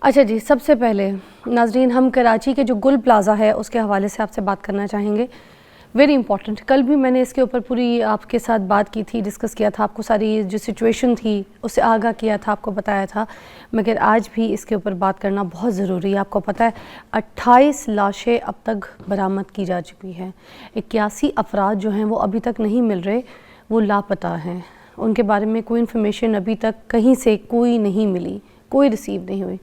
अच्छा जी, सबसे पहले नाज़रीन हम कराची के जो गुल प्लाज़ा है उसके हवाले से आपसे बात करना चाहेंगे। वेरी इंपॉर्टेंट, कल भी मैंने इसके ऊपर पूरी आपके साथ बात की थी, डिस्कस किया था, आपको सारी जो सिचुएशन थी उससे आगाह किया था, आपको बताया था, मगर आज भी इसके ऊपर बात करना बहुत ज़रूरी है। आपको पता है 28 लाशें अब तक बरामद की जा चुकी हैं, 81 अफराद जो हैं वो अभी तक नहीं मिल रहे, वो लापता हैं, उनके बारे में कोई इन्फॉर्मेशन अभी तक कहीं से कोई नहीं मिली, कोई रिसीव नहीं हुई।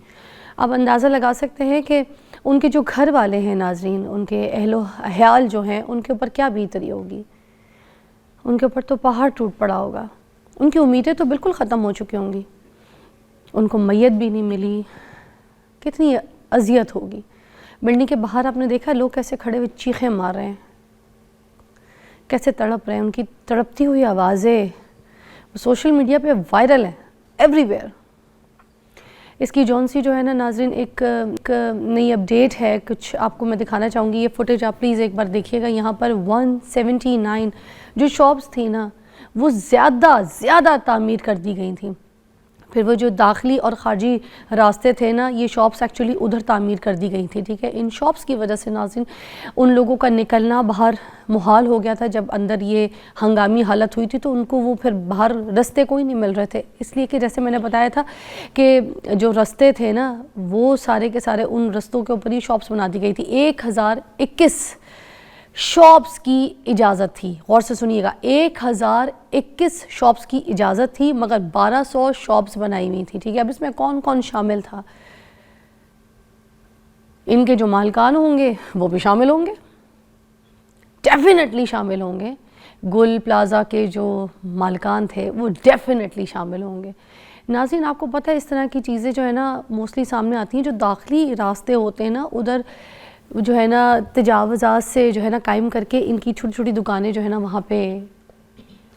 आप अंदाज़ा लगा सकते हैं कि उनके जो घर वाले हैं नाज़रीन, उनके अहलो अहयाल जो हैं उनके ऊपर क्या बीत रही होगी, उनके ऊपर तो पहाड़ टूट पड़ा होगा, उनकी उम्मीदें तो बिल्कुल ख़त्म हो चुकी होंगी, उनको मैयत भी नहीं मिली, कितनी अजियत होगी। बिल्डिंग के बाहर आपने देखा लोग कैसे खड़े हुए चीखें मार रहे हैं, कैसे तड़प रहे हैं, उनकी तड़पती हुई आवाज़ें सोशल मीडिया पे वायरल है एवरीवेयर। इसकी जौन सी जो है ना नाज़रीन एक नई अपडेट है, कुछ आपको मैं दिखाना चाहूँगी, ये फुटेज आप प्लीज़ एक बार देखिएगा। यहाँ पर 179 जो शॉप्स थी ना वो ज़्यादा तामीर कर दी गई थी। फिर वो जो दाखिली और ख़ारजी रास्ते थे ना, ये शॉप्स एक्चुअली उधर तामीर कर दी गई थी, ठीक है। इन शॉप्स की वजह से नाज़रीन उन लोगों का निकलना बाहर मुहाल हो गया था। जब अंदर ये हंगामी हालत हुई थी तो उनको वो फिर बाहर रास्ते कोई नहीं मिल रहे थे, इसलिए कि जैसे मैंने बताया था कि जो रास्ते थे ना वो सारे के सारे उन रास्तों के ऊपर ही शॉप्स बना दी गई थी। 1021 शॉप्स की इजाज़त थी, गौर से सुनिएगा, 1021 शॉप्स की इजाज़त थी, मगर 1200 शॉप्स बनाई हुई थी, ठीक है। अब इसमें कौन कौन शामिल था, इनके जो मालिकान होंगे वो भी शामिल होंगे, डेफिनेटली शामिल होंगे। गुल प्लाज़ा के जो मालिकान थे वो डेफिनेटली शामिल होंगे। नाज़रीन आपको पता है इस तरह की चीज़ें जो है ना मोस्टली सामने आती हैं, जो दाखिली रास्ते होते हैं ना उधर जो है ना तजावज़ात से जो है ना कायम करके इनकी छोटी छोटी दुकानें जो है ना वहाँ पे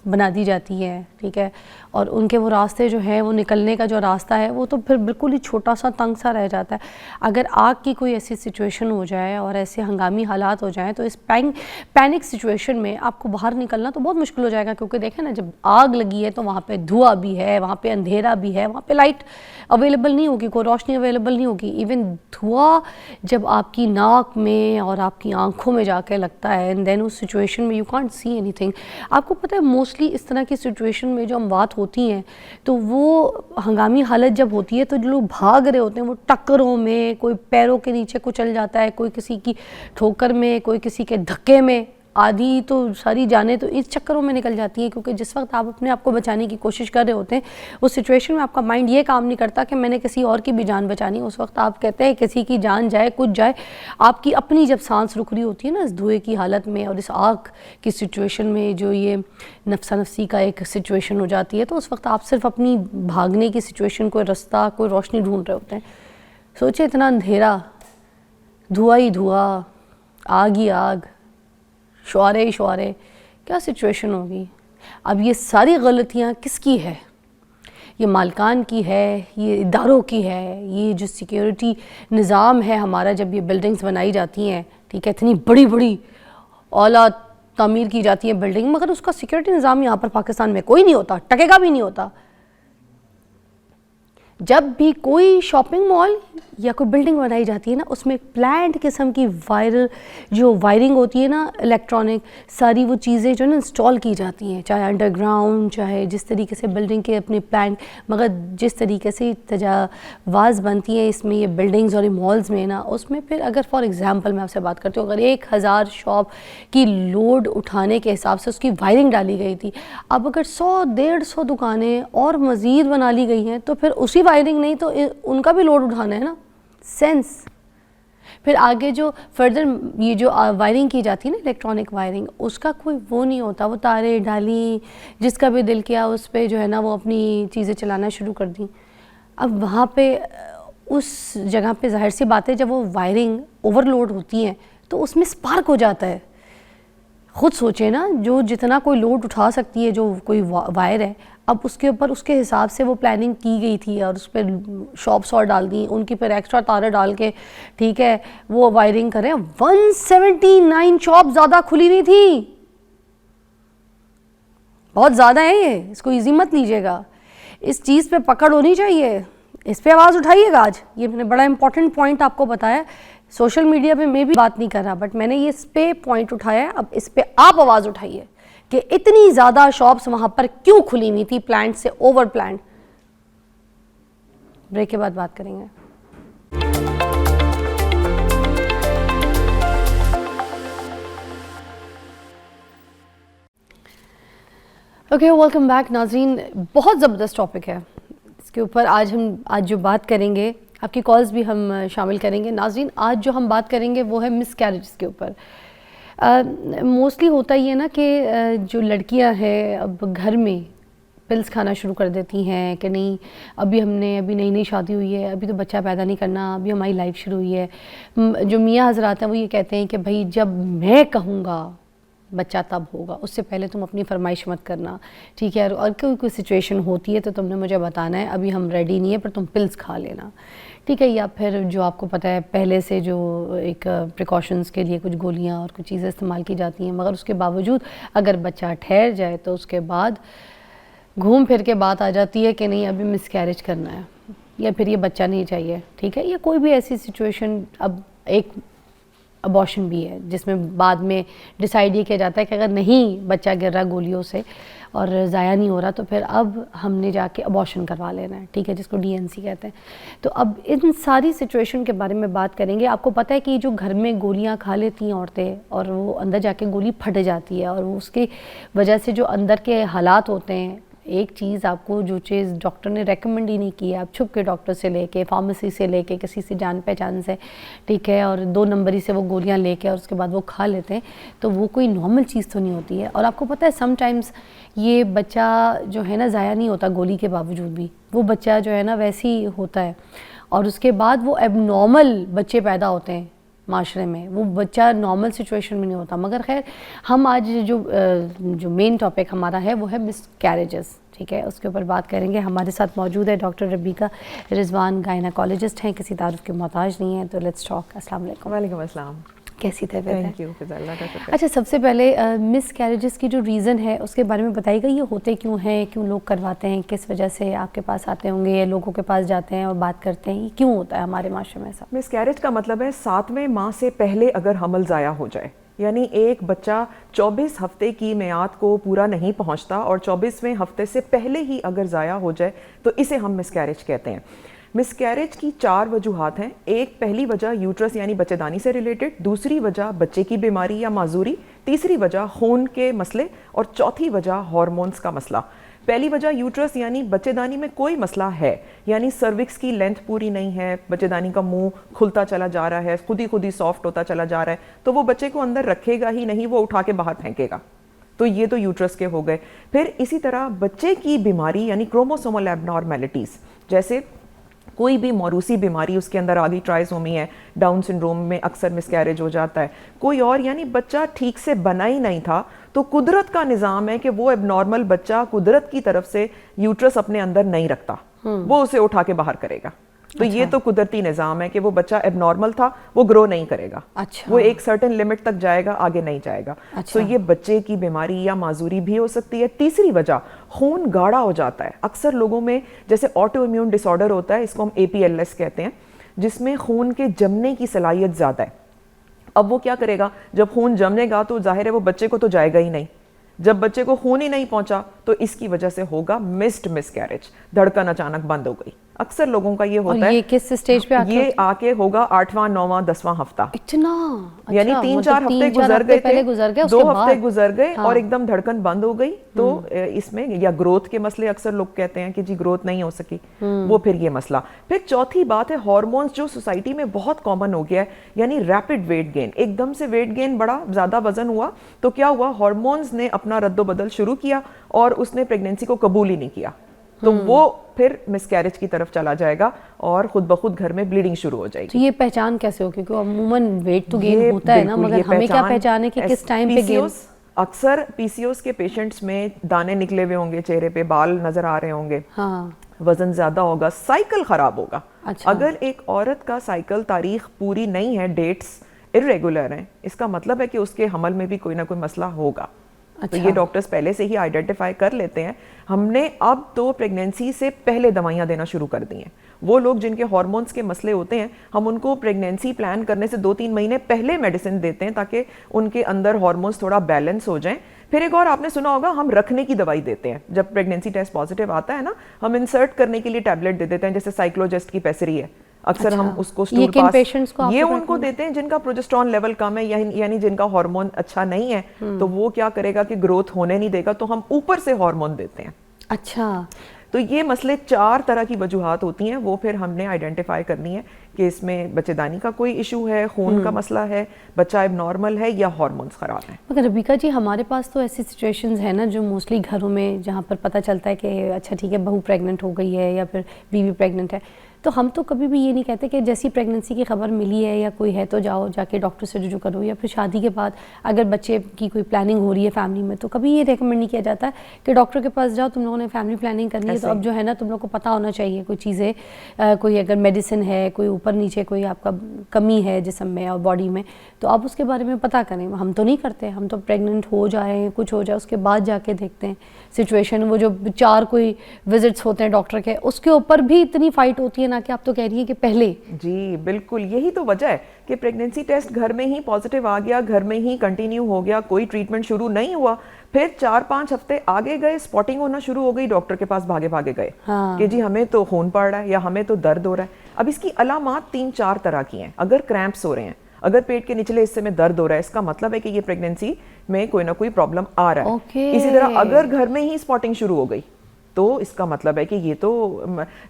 बना दी जाती हैं, ठीक है। और उनके वो रास्ते जो हैं वो निकलने का जो रास्ता है वो तो फिर बिल्कुल ही छोटा सा तंग सा रह जाता है। अगर आग की कोई ऐसी सिचुएशन हो जाए और ऐसे हंगामी हालात हो जाएं तो इस पैनिक सिचुएशन में आपको बाहर निकलना तो बहुत मुश्किल हो जाएगा, क्योंकि देखें ना जब आग लगी है तो वहाँ पे धुआं भी है, वहाँ पे अंधेरा भी है, वहाँ पे लाइट अवेलेबल नहीं होगी, कोई रोशनी अवेलेबल नहीं होगी। इवन धुआं जब आपकी नाक में और आपकी आंखों में जाके लगता है एंड देन उस सिचुएशन में यू कांट सी एनीथिंग। आपको पता है मोस्टली इस तरह की सिचुएशन में जो अमवात होती हैं तो वो हंगामी हालत जब होती है तो जो लोग भाग रहे होते हैं वो टक्करों में, कोई पैरों के नीचे कुचल जाता है, कोई किसी की ठोकर में, कोई किसी के धक्के में, आधी तो सारी जानें तो इस चक्करों में निकल जाती हैं। क्योंकि जिस वक्त आप अपने आप को बचाने की कोशिश कर रहे होते हैं उस सिचुएशन में आपका माइंड ये काम नहीं करता कि मैंने किसी और की भी जान बचानी। उस वक्त आप कहते हैं किसी की जान जाए कुछ जाए, आपकी अपनी जब सांस रुक रही होती है ना इस धुएं की हालत में और इस आग की सिचुएशन में, जो ये नफ्सा नफ्सी का एक सिचुएशन हो जाती है, तो उस वक्त आप सिर्फ अपनी भागने की सिचुएशन, कोई रास्ता, कोई रोशनी ढूंढ रहे होते हैं। सोचिए इतना अंधेरा, धुआं ही धुआं, आग ही आग, शुआरे ही शुआरे, क्या सिचुएशन होगी। अब ये सारी गलतियाँ किसकी है? ये मालिकान की है, ये इदारों की है, ये जो सिक्योरिटी निज़ाम है हमारा, जब ये बिल्डिंग्स बनाई जाती हैं, ठीक है, इतनी बड़ी बड़ी औला तामीर की जाती है बिल्डिंग, मगर उसका सिक्योरिटी निज़ाम यहाँ पर पाकिस्तान में कोई नहीं होता, टकेगा भी नहीं होता। जब भी कोई शॉपिंग मॉल या कोई बिल्डिंग बनाई जाती है ना उसमें प्लान्ड किस्म की वायरिंग होती है ना, इलेक्ट्रॉनिक सारी वो चीज़ें जो है ना इंस्टॉल की जाती हैं, चाहे अंडरग्राउंड, चाहे जिस तरीके से बिल्डिंग के अपने प्लान, मगर जिस तरीके से तजावाज़ बनती है इसमें ये बिल्डिंग्स और ये मॉल्स में ना, उसमें फिर अगर फॉर एग्ज़ाम्पल मैं आपसे बात करती हूँ, अगर 1000 शॉप की लोड उठाने के हिसाब से उसकी वायरिंग डाली गई थी, अब अगर 100-150 दुकानें और मज़ीद बना ली गई हैं तो फिर उसी वायरिंग नहीं तो उनका भी लोड उठाना है ना, सेंस। फिर आगे जो फर्दर ये जो वायरिंग की जाती है ना इलेक्ट्रॉनिक वायरिंग, उसका कोई वो नहीं होता, वो तारे डाली, जिसका भी दिल किया उस पर जो है ना वो अपनी चीज़ें चलाना शुरू कर दी। अब वहाँ पे उस जगह पे जाहिर सी बात है जब वो वायरिंग ओवरलोड होती हैं तो उसमें स्पार्क हो जाता है। खुद सोचे ना, जो जितना कोई लोड उठा सकती है जो कोई वायर है, अब उसके ऊपर उसके हिसाब से वो प्लानिंग की गई थी और उस पर शॉप्स और डाल दी, उनकी पर एक्स्ट्रा तारे डाल के, ठीक है, वो वायरिंग करें। 179 शॉप ज़्यादा खुली हुई थी, बहुत ज़्यादा है ये, इसको ईजी मत लीजिएगा, इस चीज़ पे पकड़ होनी चाहिए। इस पे आवाज़ उठाइएगा आज, ये मैंने बड़ा इंपॉर्टेंट पॉइंट आपको बताया। सोशल मीडिया पे मैं भी बात नहीं कर रहा, बट मैंने ये इस पे पॉइंट उठाया है। अब इस पे आप आवाज़ उठाइए कि इतनी ज़्यादा शॉप्स वहाँ पर क्यों खुली हुई थी, प्लांट से ओवर प्लांट। ब्रेक के बाद बात करेंगे। ओके, वेलकम बैक नाज़रीन। बहुत ज़बरदस्त टॉपिक है, इसके ऊपर आज जो बात करेंगे, आपकी कॉल्स भी हम शामिल करेंगे। नाज़रीन, आज जो हम बात करेंगे वो है मिसकैरेज के ऊपर। मोस्टली होता ही है ना कि जो लड़कियां हैं अब घर में पिल्स खाना शुरू कर देती हैं कि नहीं, अभी नई नई शादी हुई है, अभी तो बच्चा पैदा नहीं करना, अभी हमारी लाइफ शुरू हुई है। जो मियाँ हज़रात हैं वो ये कहते हैं कि भाई जब मैं कहूँगा बच्चा तब होगा, उससे पहले तुम अपनी फरमाइश मत करना, ठीक है। और कोई सिचुएशन होती है तो तुमने मुझे बताना है, अभी हम रेडी नहीं है पर तुम पिल्स खा लेना, ठीक है। या फिर जो आपको पता है पहले से जो एक प्रिकॉशंस के लिए कुछ गोलियां और कुछ चीज़ें इस्तेमाल की जाती हैं, मगर उसके बावजूद अगर बच्चा ठहर जाए तो उसके बाद घूम फिर के बात आ जाती है कि नहीं अभी मिसकैरेज करना है या फिर ये बच्चा नहीं चाहिए, ठीक है। या कोई भी ऐसी सिचुएशन, अब एक अबॉर्शन भी है जिसमें बाद में डिसाइड ये किया जाता है कि अगर नहीं बच्चा गिर रहा गोलियों से और ज़ाया नहीं हो रहा तो फिर अब हमने जाके अबॉर्शन करवा लेना है, ठीक है, जिसको डीएनसी कहते हैं। तो अब इन सारी सिचुएशन के बारे में बात करेंगे। आपको पता है कि जो घर में गोलियां खा लेती हैं औरतें और वो अंदर जाके गोली फट जाती है और उसकी वजह से जो अंदर के हालात होते हैं, एक चीज़ आपको जो चीज़ डॉक्टर ने रेकमेंड ही नहीं की है, आप छुप के डॉक्टर से लेके, फार्मेसी से लेके, किसी से जान पहचान से, ठीक है, और 2 नंबरी से वो गोलियां लेके और उसके बाद वो खा लेते हैं, तो वो कोई नॉर्मल चीज़ तो नहीं होती है। और आपको पता है समटाइम्स ये बच्चा जो है ना ज़ाया नहीं होता गोली के बावजूद भी, वो बच्चा जो है ना वैसे ही होता है और उसके बाद वो एबनॉर्मल बच्चे पैदा होते हैं माशरे में, वो बच्चा नॉर्मल सिचुएशन में नहीं होता। मगर खैर हम आज जो मेन टॉपिक हमारा है वो है मिसकैरेजेस, ठीक है, उसके ऊपर बात करेंगे। हमारे साथ मौजूद है डॉक्टर रबीका रिजवान, गायनाकोलॉजिस्ट हैं, किसी तारुफ के मोहताज नहीं है। तो लेट्स टॉक। अस्सलाम वालेकुम। वालेकुम अस्सलाम। कैसी तबीयत है? Thank you. अच्छा, सबसे पहले मिसकैरेजेस की जो रीज़न है उसके बारे में बताइएगा, ये होते क्यों हैं, क्यों लोग करवाते हैं, किस वजह से आपके पास आते होंगे या लोगों के पास जाते हैं और बात करते हैं, ये क्यों होता है हमारे माशरे में ऐसा? मिसकैरेज का मतलब है 7वें माह से पहले अगर हमल ज़ाया हो जाए, यानी एक बच्चा 24 हफ्ते की मियाद को पूरा नहीं पहुंचता और 24वें हफ्ते से पहले ही अगर ज़ाया हो जाए तो इसे हम मिसकैरेज कहते हैं। मिसकैरेज की 4 वजूहात हैं। एक, पहली वजह यूट्रस यानी बच्चेदानी से रिलेटेड, दूसरी वजह बच्चे की बीमारी या माजूरी, तीसरी वजह खून के मसले और चौथी वजह हार्मोन्स का मसला। पहली वजह यूट्रस यानी बच्चेदानी में कोई मसला है, यानी सर्विक्स की लेंथ पूरी नहीं है, बच्चेदानी का मुंह खुलता चला जा रहा है, खुद ही सॉफ्ट होता चला जा रहा है, तो वो बच्चे को अंदर रखेगा ही नहीं, वो उठा के बाहर फेंकेगा। तो ये तो यूट्रस के हो गए। फिर इसी तरह बच्चे की बीमारी यानी क्रोमोसोमल एबनॉर्मेलिटीज़, जैसे कोई भी मौरूसी बीमारी उसके अंदर आ गई, ट्राइसोमी है, डाउन सिंड्रोम में अक्सर मिसकैरेज हो जाता है। कोई और, यानी बच्चा ठीक से बना ही नहीं था, तो कुदरत का निज़ाम है कि वो एबनॉर्मल बच्चा कुदरत की तरफ से यूट्रस अपने अंदर नहीं रखता, वो उसे उठा के बाहर करेगा। तो ये तो कुदरती निज़ाम है कि वो बच्चा एबनॉर्मल था, वो ग्रो नहीं करेगा। अच्छा। वो एक सर्टेन लिमिट तक जाएगा, आगे नहीं जाएगा। अच्छा। तो ये बच्चे की बीमारी या माजूरी भी हो सकती है। तीसरी वजह, खून गाढ़ा हो जाता है। अक्सर लोगों में जैसे ऑटो इम्यून डिसऑर्डर होता है, इसको हम APLS कहते हैं, जिसमें खून के जमने की सलाहियत ज़्यादा है। अब वो क्या करेगा, जब खून जमेगा तो जाहिर है वो बच्चे को तो जाएगा ही नहीं। जब बच्चे को खून ही नहीं पहुंचा तो इसकी वजह से होगा मिस्ड मिसकैरेज, धड़कन अचानक बंद हो गई। अक्सर लोगों का ये होता है। ये किस स्टेज पे आके ये आके होगा 8वां 9वां 10वां हफ्ता। इतना? यानी अच्छा, 3-4 हफ्ते गुजर गए थे, 2 हफ्ते गुजर गए और एकदम धड़कन बंद हो गई। तो इसमें या ग्रोथ के मसले, अक्सर लोग कहते हैं कि जी ग्रोथ नहीं हो सकी, वो फिर ये मसला। फिर चौथी बात है हार्मोन्स, जो सोसाइटी में बहुत कॉमन हो गया है, यानी रैपिड वेट गेन। एकदम से वेट गेन बढ़ा, ज्यादा वजन हुआ, तो क्या हुआ, हार्मोन्स ने अपना रद्दोबदल शुरू किया और उसने प्रेगनेंसी को कबूल ही नहीं किया, तो वो फिर मिसकैरेज की तरफ चला जाएगा और खुद ब खुद घर में ब्लीडिंग शुरू हो जाएगी। तो ये पहचान कैसे हो, क्योंकि अमूमन वेट तो गेन होता है ना, मगर हमें क्या पहचान है कि किस टाइम पे गेन? अक्सर PCOS के पेशेंट्स में दाने निकले हुए होंगे, चेहरे पे बाल नजर आ रहे होंगे, हाँ, वजन ज्यादा होगा, साइकिल खराब होगा। अच्छा। अगर एक औरत का साइकिल तारीख पूरी नहीं है, डेट्स इरेगुलर हैं, इसका मतलब है कि उसके हमल में भी कोई ना कोई मसला होगा। अच्छा। तो ये डॉक्टर्स पहले से ही आइडेंटिफाई कर लेते हैं। हमने अब तो प्रेगनेंसी से पहले दवाइयाँ देना शुरू कर दी हैं। वो लोग जिनके हार्मोन्स के मसले होते हैं, हम उनको प्रेगनेंसी प्लान करने से 2-3 महीने पहले मेडिसिन देते हैं ताकि उनके अंदर हार्मोन्स थोड़ा बैलेंस हो जाएं। फिर एक और आपने सुना होगा, हम रखने की दवाई देते हैं। जब प्रेगनेंसी टेस्ट पॉजिटिव आता है ना, हम इंसर्ट करने के लिए टैबलेट दे देते हैं, जैसे साइक्लोजेस्ट की पेसरी है, अक्सर अच्छा। हम उसको ये स्टूल किन पास, पेशेंट्स को ये आपको उनको देते हैं जिनका प्रोजेस्टेरॉन लेवल कम है, यानी जिनका हार्मोन अच्छा नहीं है। तो वो क्या करेगा कि ग्रोथ होने नहीं देगा, तो हम ऊपर से हार्मोन देते हैं। अच्छा, तो ये मसले 4 तरह की वजूहात होती हैं, वो फिर हमने आइडेंटिफाई करनी है कि इसमें बच्चेदानी का कोई इशू है, खून का मसला है, बच्चा एबनॉर्मल है या हार्मोन्स खराब हैं। मगर रबीका जी, हमारे पास तो ऐसी सिचुएशंस है ना जो मोस्टली घरों में जहाँ पर पता चलता है कि अच्छा ठीक है बहू प्रेग्नेंट हो गई है या फिर बीवी प्रेग्नेंट है, तो हम तो कभी भी ये नहीं कहते कि जैसी प्रेगनेंसी की खबर मिली है या कोई है तो जाओ जाके डॉक्टर से रुजू करो, या फिर शादी के बाद अगर बच्चे की कोई प्लानिंग हो रही है फैमिली में तो कभी ये रेकमेंड नहीं किया जाता कि डॉक्टर के पास जाओ, तुम लोगों ने फैमिली प्लानिंग करनी है तो अब जो है ना तुम लोग को पता होना चाहिए कोई चीज़ें, कोई अगर मेडिसिन है, कोई ऊपर नीचे कोई आपका कमी है जिस्म में और बॉडी में, तो आप उसके बारे में पता करें। हम तो नहीं करते, हम तो प्रेग्नेंट हो जाए कुछ हो जाए उसके बाद जाके देखते हैं सिचुएशन। वो जो 4 कोई विजिट्स होते हैं डॉक्टर के, उसके ऊपर भी इतनी फाइट होती है ना कि आप तो कह रही हैं कि पहले। जी बिल्कुल, यही तो वजह है कि प्रेगनेंसी टेस्ट घर में ही पॉजिटिव आ गया, घर में ही कंटिन्यू हो गया, कोई ट्रीटमेंट शुरू नहीं हुआ, फिर 4-5 हफ्ते आगे गए, स्पॉटिंग होना शुरू हो गई, डॉक्टर के पास भागे भागे गए कि जी हमें तो खून पड़ रहा है या हमें तो दर्द हो रहा है। अब इसकी अलामात 3-4 तरह की हैं। अगर क्रैम्प्स हो रहे हैं, अगर पेट के निचले हिस्से में दर्द हो रहा है, इसका मतलब है कि ये प्रेगनेंसी में कोई ना कोई प्रॉब्लम आ रहा है। इसी तरह अगर घर में ही स्पॉटिंग शुरू हो गई तो इसका मतलब है कि ये तो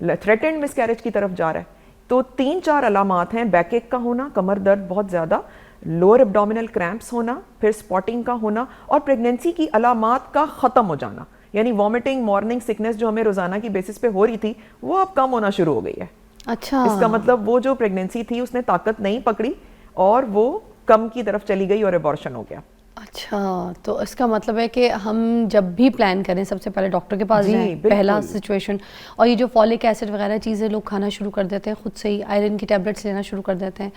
थ्रेटेंड मिसकैरेज की तरफ जा रहा है। तो 3-4 अलामात हैं, बैकएक का होना, कमर दर्द बहुत ज़्यादा, लोअर एब्डोमिनल क्रैम्प्स होना, फिर स्पॉटिंग का होना और प्रेगनेंसी की अलामात का ख़त्म हो जाना, यानी वॉमिटिंग, मॉर्निंग सिकनेस जो हमें रोज़ाना की बेसिस पे हो रही थी वो अब कम होना शुरू हो गई है। अच्छा, इसका मतलब वो जो प्रेगनेंसी थी उसने ताकत नहीं पकड़ी और वो कम की तरफ चली गई और एबॉर्शन हो गया। अच्छा, तो इसका मतलब है कि हम जब भी प्लान करें सबसे पहले डॉक्टर के पास जाएं, पहला सिचुएशन। और ये जो फॉलिक एसिड वगैरह चीज़ें लोग खाना शुरू कर देते हैं खुद से ही, आयरन की टैबलेट्स लेना शुरू कर देते हैं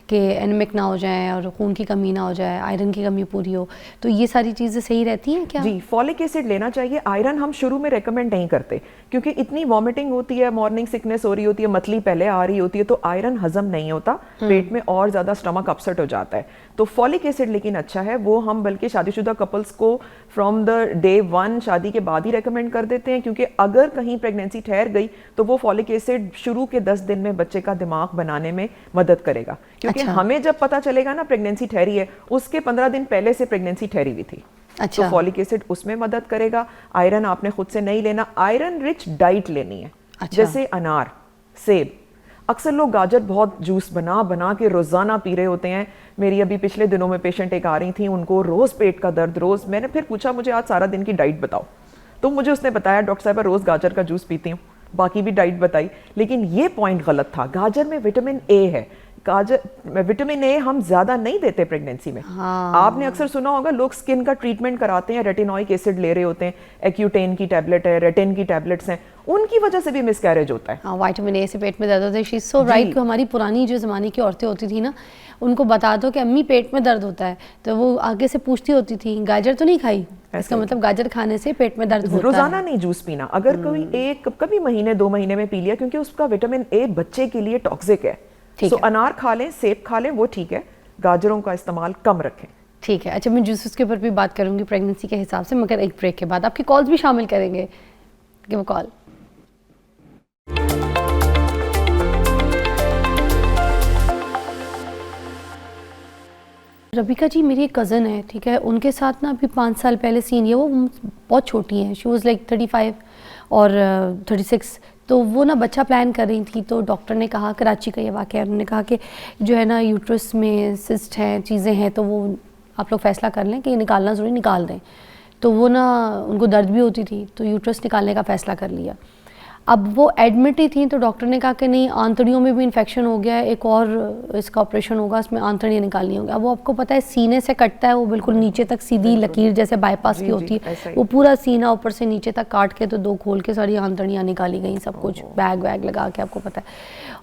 कि एनीमिक ना हो जाए और खून की कमी ना हो जाए, आयरन की कमी पूरी हो, तो ये सारी चीज़ें सही रहती हैं क्या? जी, फॉलिक एसिड लेना चाहिए। आयरन हम शुरू में रेकमेंड नहीं करते क्योंकि इतनी वॉमिटिंग होती है, मॉर्निंग सिकनेस हो रही होती है, मतली पहले आ रही होती है, तो आयरन हजम नहीं होता, पेट में और ज़्यादा स्टमक अपसेट हो जाता है। तो फॉलिक एसिड लेकिन अच्छा है, वो हम बल्कि शादीशुदा कपल्स को फ्रॉम द डे 1 शादी के बाद ही रेकमेंड कर देते हैं, क्योंकि अगर कहीं प्रेगनेंसी ठहर गई तो वो फॉलिक एसिड शुरू के 10 दिन में बच्चे का दिमाग बनाने में मदद करेगा। क्योंकि हमें जब पता चलेगा ना प्रेगनेंसी ठहरी है, उसके 15 दिन पहले से प्रेगनेंसी ठहरी हुई थी। अच्छा, तो फॉलिक एसिड उसमें मदद करेगा। आयरन आपने खुद से नहीं लेना, आयरन रिच डाइट लेनी है। अच्छा। जैसे अनार, सेब, अक्सर लोग गाजर बहुत जूस बना बना के रोज़ाना पी रहे होते हैं। मेरी अभी पिछले दिनों में पेशेंट एक आ रही थी, उनको रोज़ पेट का दर्द, रोज़। मैंने फिर पूछा मुझे आज सारा दिन की डाइट बताओ, तो मुझे उसने बताया डॉक्टर साहब रोज़ गाजर का जूस पीती हूँ, बाकी भी डाइट बताई। लेकिन ये पॉइंट गलत था। गाजर में विटामिन ए है, गाजर विटामिन ए हम ज्यादा नहीं देते प्रेगनेंसी में। आपने अक्सर सुना होगा लोग स्किन का ट्रीटमेंट कराते हैं, रेटिनोइक एसिड ले रहे होते हैं, एक्यूटेन की टैबलेट है, रेटिन की टैबलेट्स हैं, उनकी वजह से भी मिसकैरेज होता है। हाँ, विटामिन ए से पेट में दर्द होता है। She is so right. हमारी पुरानी जो ज़माने की औरतें होती थी ना, उनको बता दो कि अम्मी पेट में दर्द होता है, तो वो आगे से पूछती होती थी गाजर तो नहीं खाई, इसका मतलब गाजर खाने से पेट में दर्द होता है। रोजाना नहीं जूस पीना, अगर कोई एक कभी महीने 2 महीने में पी लिया, क्योंकि उसका विटामिन ए बच्चे के लिए टॉक्सिक है। तो अनार खा लें, सेब खा लें, वो ठीक है, गाजरों का इस्तेमाल कम रखें। ठीक है। अच्छा, मैं जूसेस के ऊपर भी बात करूंगी प्रेगनेंसी के हिसाब से, मगर एक ब्रेक के बाद आपकी कॉल्स भी शामिल करेंगे। Give a call. रबीका जी, मेरी एक कज़न है, ठीक है, उनके साथ ना अभी 5 साल पहले सीन है, वो बहुत छोटी हैं, शी वॉज़ लाइक 35 और 36, तो वो ना बच्चा प्लान कर रही थी, तो डॉक्टर ने कहा, कराची का ये वाक़या है, उन्होंने कहा कि जो है ना यूट्रस में सिस्ट हैं, चीज़ें हैं, तो वो आप लोग फ़ैसला कर लें कि निकालना ज़रूरी, निकाल दें। तो वो ना उनको दर्द भी होती थी, तो यूट्रस निकालने का फ़ैसला कर लिया। अब वो एडमिट ही थी, तो डॉक्टर ने कहा कि नहीं, आंतड़ियों में भी इन्फेक्शन हो गया है, एक और इसका ऑपरेशन होगा, इसमें आंतड़ियाँ निकालनी होंगी। अब वो आपको पता है सीने से कटता है, वो बिल्कुल नीचे तक सीधी लकीर जैसे बाईपास की होती है, वो पूरा सीना ऊपर से नीचे तक काट के तो 2 खोल के सारी आंतड़ियाँ निकाली गई, सब कुछ बैग वैग लगा के, आपको पता है।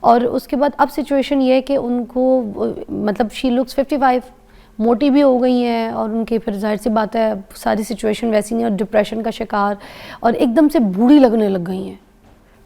और उसके बाद अब सिचुएशन ये है कि उनको मतलब शी लुक्स 55, मोटी भी हो गई हैं, और उनके फिर जाहिर सी बात है सारी सिचुएशन वैसी नहीं, और डिप्रेशन का शिकार, और एकदम से बूढ़ी लगने लग गई हैं।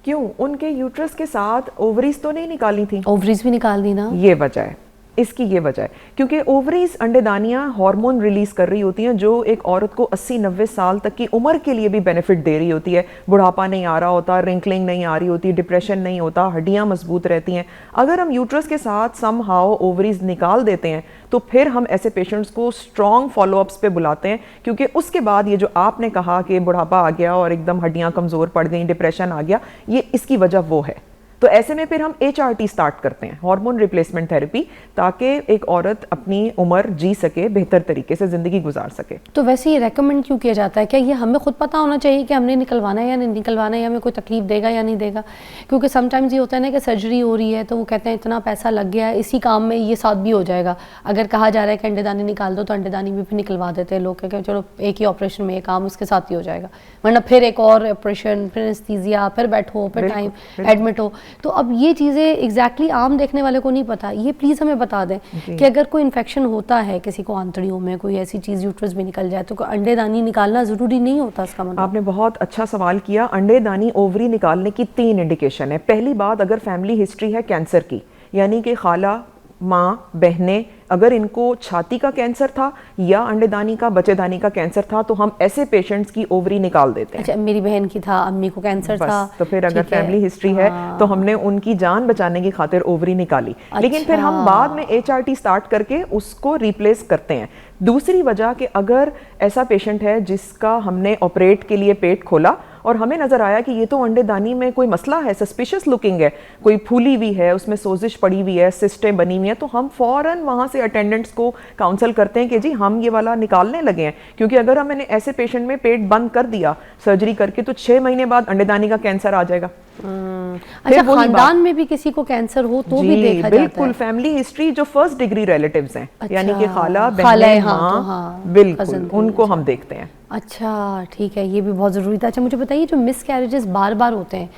क्यों? उनके यूट्रस के साथ ओवरीज तो नहीं निकाली थी? ओवरीज भी निकाल दी ना। ये वजह है, इसकी ये वजह है, क्योंकि ओवरीज अंडेदानियां हार्मोन रिलीज कर रही होती हैं जो एक औरत को 80-90 साल तक की उम्र के लिए भी बेनिफिट दे रही होती है। बुढ़ापा नहीं आ रहा होता, रिंकलिंग नहीं आ रही होती, डिप्रेशन नहीं होता, हड्डियां मजबूत रहती हैं। अगर हम यूट्रस के साथ समहाउ ओवरीज निकाल देते हैं तो फिर हम ऐसे पेशेंट्स को स्ट्रॉन्ग फॉलोअप्स पे बुलाते हैं, क्योंकि उसके बाद ये जो आपने कहा कि बुढ़ापा आ गया और एकदम हड्डियां कमज़ोर पड़ गई, डिप्रेशन आ गया, ये इसकी वजह वो है। तो ऐसे में फिर हम HRT स्टार्ट करते हैं, हार्मोन रिप्लेसमेंट थेरेपी, ताकि एक औरत अपनी उम्र जी सके, बेहतर तरीके से ज़िंदगी गुजार सके। तो वैसे ये रेकमेंड क्यों किया जाता है? क्या ये हमें खुद पता होना चाहिए कि हमने निकलवाना है या नहीं निकलवाना है, या हमें कोई तकलीफ देगा या नहीं देगा? क्योंकि समटाइम्स ये होता है ना कि सर्जरी हो रही है तो वो कहते हैं इतना पैसा लग गया है, इसी काम में ये साथ भी हो जाएगा। अगर कहा जा रहा है कि अंडेदानी निकाल दो तो अंडेदानी भी फिर निकलवा देते हैं लोग, कहते हैं चलो एक ही ऑपरेशन में ये काम उसके साथ ही हो जाएगा, वरना फिर एक और ऑपरेशन, फिर एनेस्थीसिया, फिर बैठो, फिर टाइम एडमिट हो। तो अब ये चीज़ें एग्जैक्टली आम देखने वाले को नहीं पता। ये प्लीज़ हमें बता दें कि अगर कोई इन्फेक्शन होता है किसी को आंतड़ियों में, कोई ऐसी चीज़ यूट्रस भी निकल जाए, तो अंडेदानी निकालना ज़रूरी नहीं होता इसका मतलब? आपने बहुत अच्छा सवाल किया। अंडेदानी ओवरी निकालने की 3 इंडिकेशन है। पहली बात, अगर फैमिली हिस्ट्री है कैंसर की, यानी कि खाला, माँ, बहनें, अगर इनको छाती का कैंसर था या अंडेदानी का, बच्चेदानी का कैंसर था, तो हम ऐसे पेशेंट्स की ओवरी निकाल देते हैं। अच्छा, मेरी बहन की था, अम्मी को कैंसर था, तो फिर अगर फैमिली हिस्ट्री है तो हमने उनकी जान बचाने की खातिर ओवरी निकाली। लेकिन फिर हम बाद में HRT स्टार्ट करके उसको रिप्लेस करते हैं। दूसरी वजह कि अगर ऐसा पेशेंट है जिसका हमने ऑपरेट के लिए पेट खोला और हमें नजर आया कि ये तो अंडेदानी में कोई मसला है, सस्पिशियस लुकिंग है, कोई फूली हुई है, उसमें सोजिश पड़ी हुई है, सिस्टें बनी हुई है, तो हम फौरन वहाँ से अटेंडेंट्स को काउंसल करते हैं कि जी हम ये वाला निकालने लगे हैं। क्योंकि अगर हमने ऐसे पेशेंट में पेट बंद कर दिया सर्जरी करके तो 6 महीने बाद अंडेदानी का कैंसर आ जाएगा। अच्छा, खानदान में भी किसी को कैंसर हो तो भी देखा जाता है? बिल्कुल, फैमिली हिस्ट्री जो फर्स्ट डिग्री रिलेटिव्स हैं, अच्छा, यानी कि खाला, खाला, बहनें, हाँ, माँ, तो हाँ, बिल्कुल उनको हम देखते हैं। अच्छा, ठीक है, ये भी बहुत ज़रूरी था। अच्छा, मुझे बताइए जो मिसकैरेजेस बार बार होते हैं,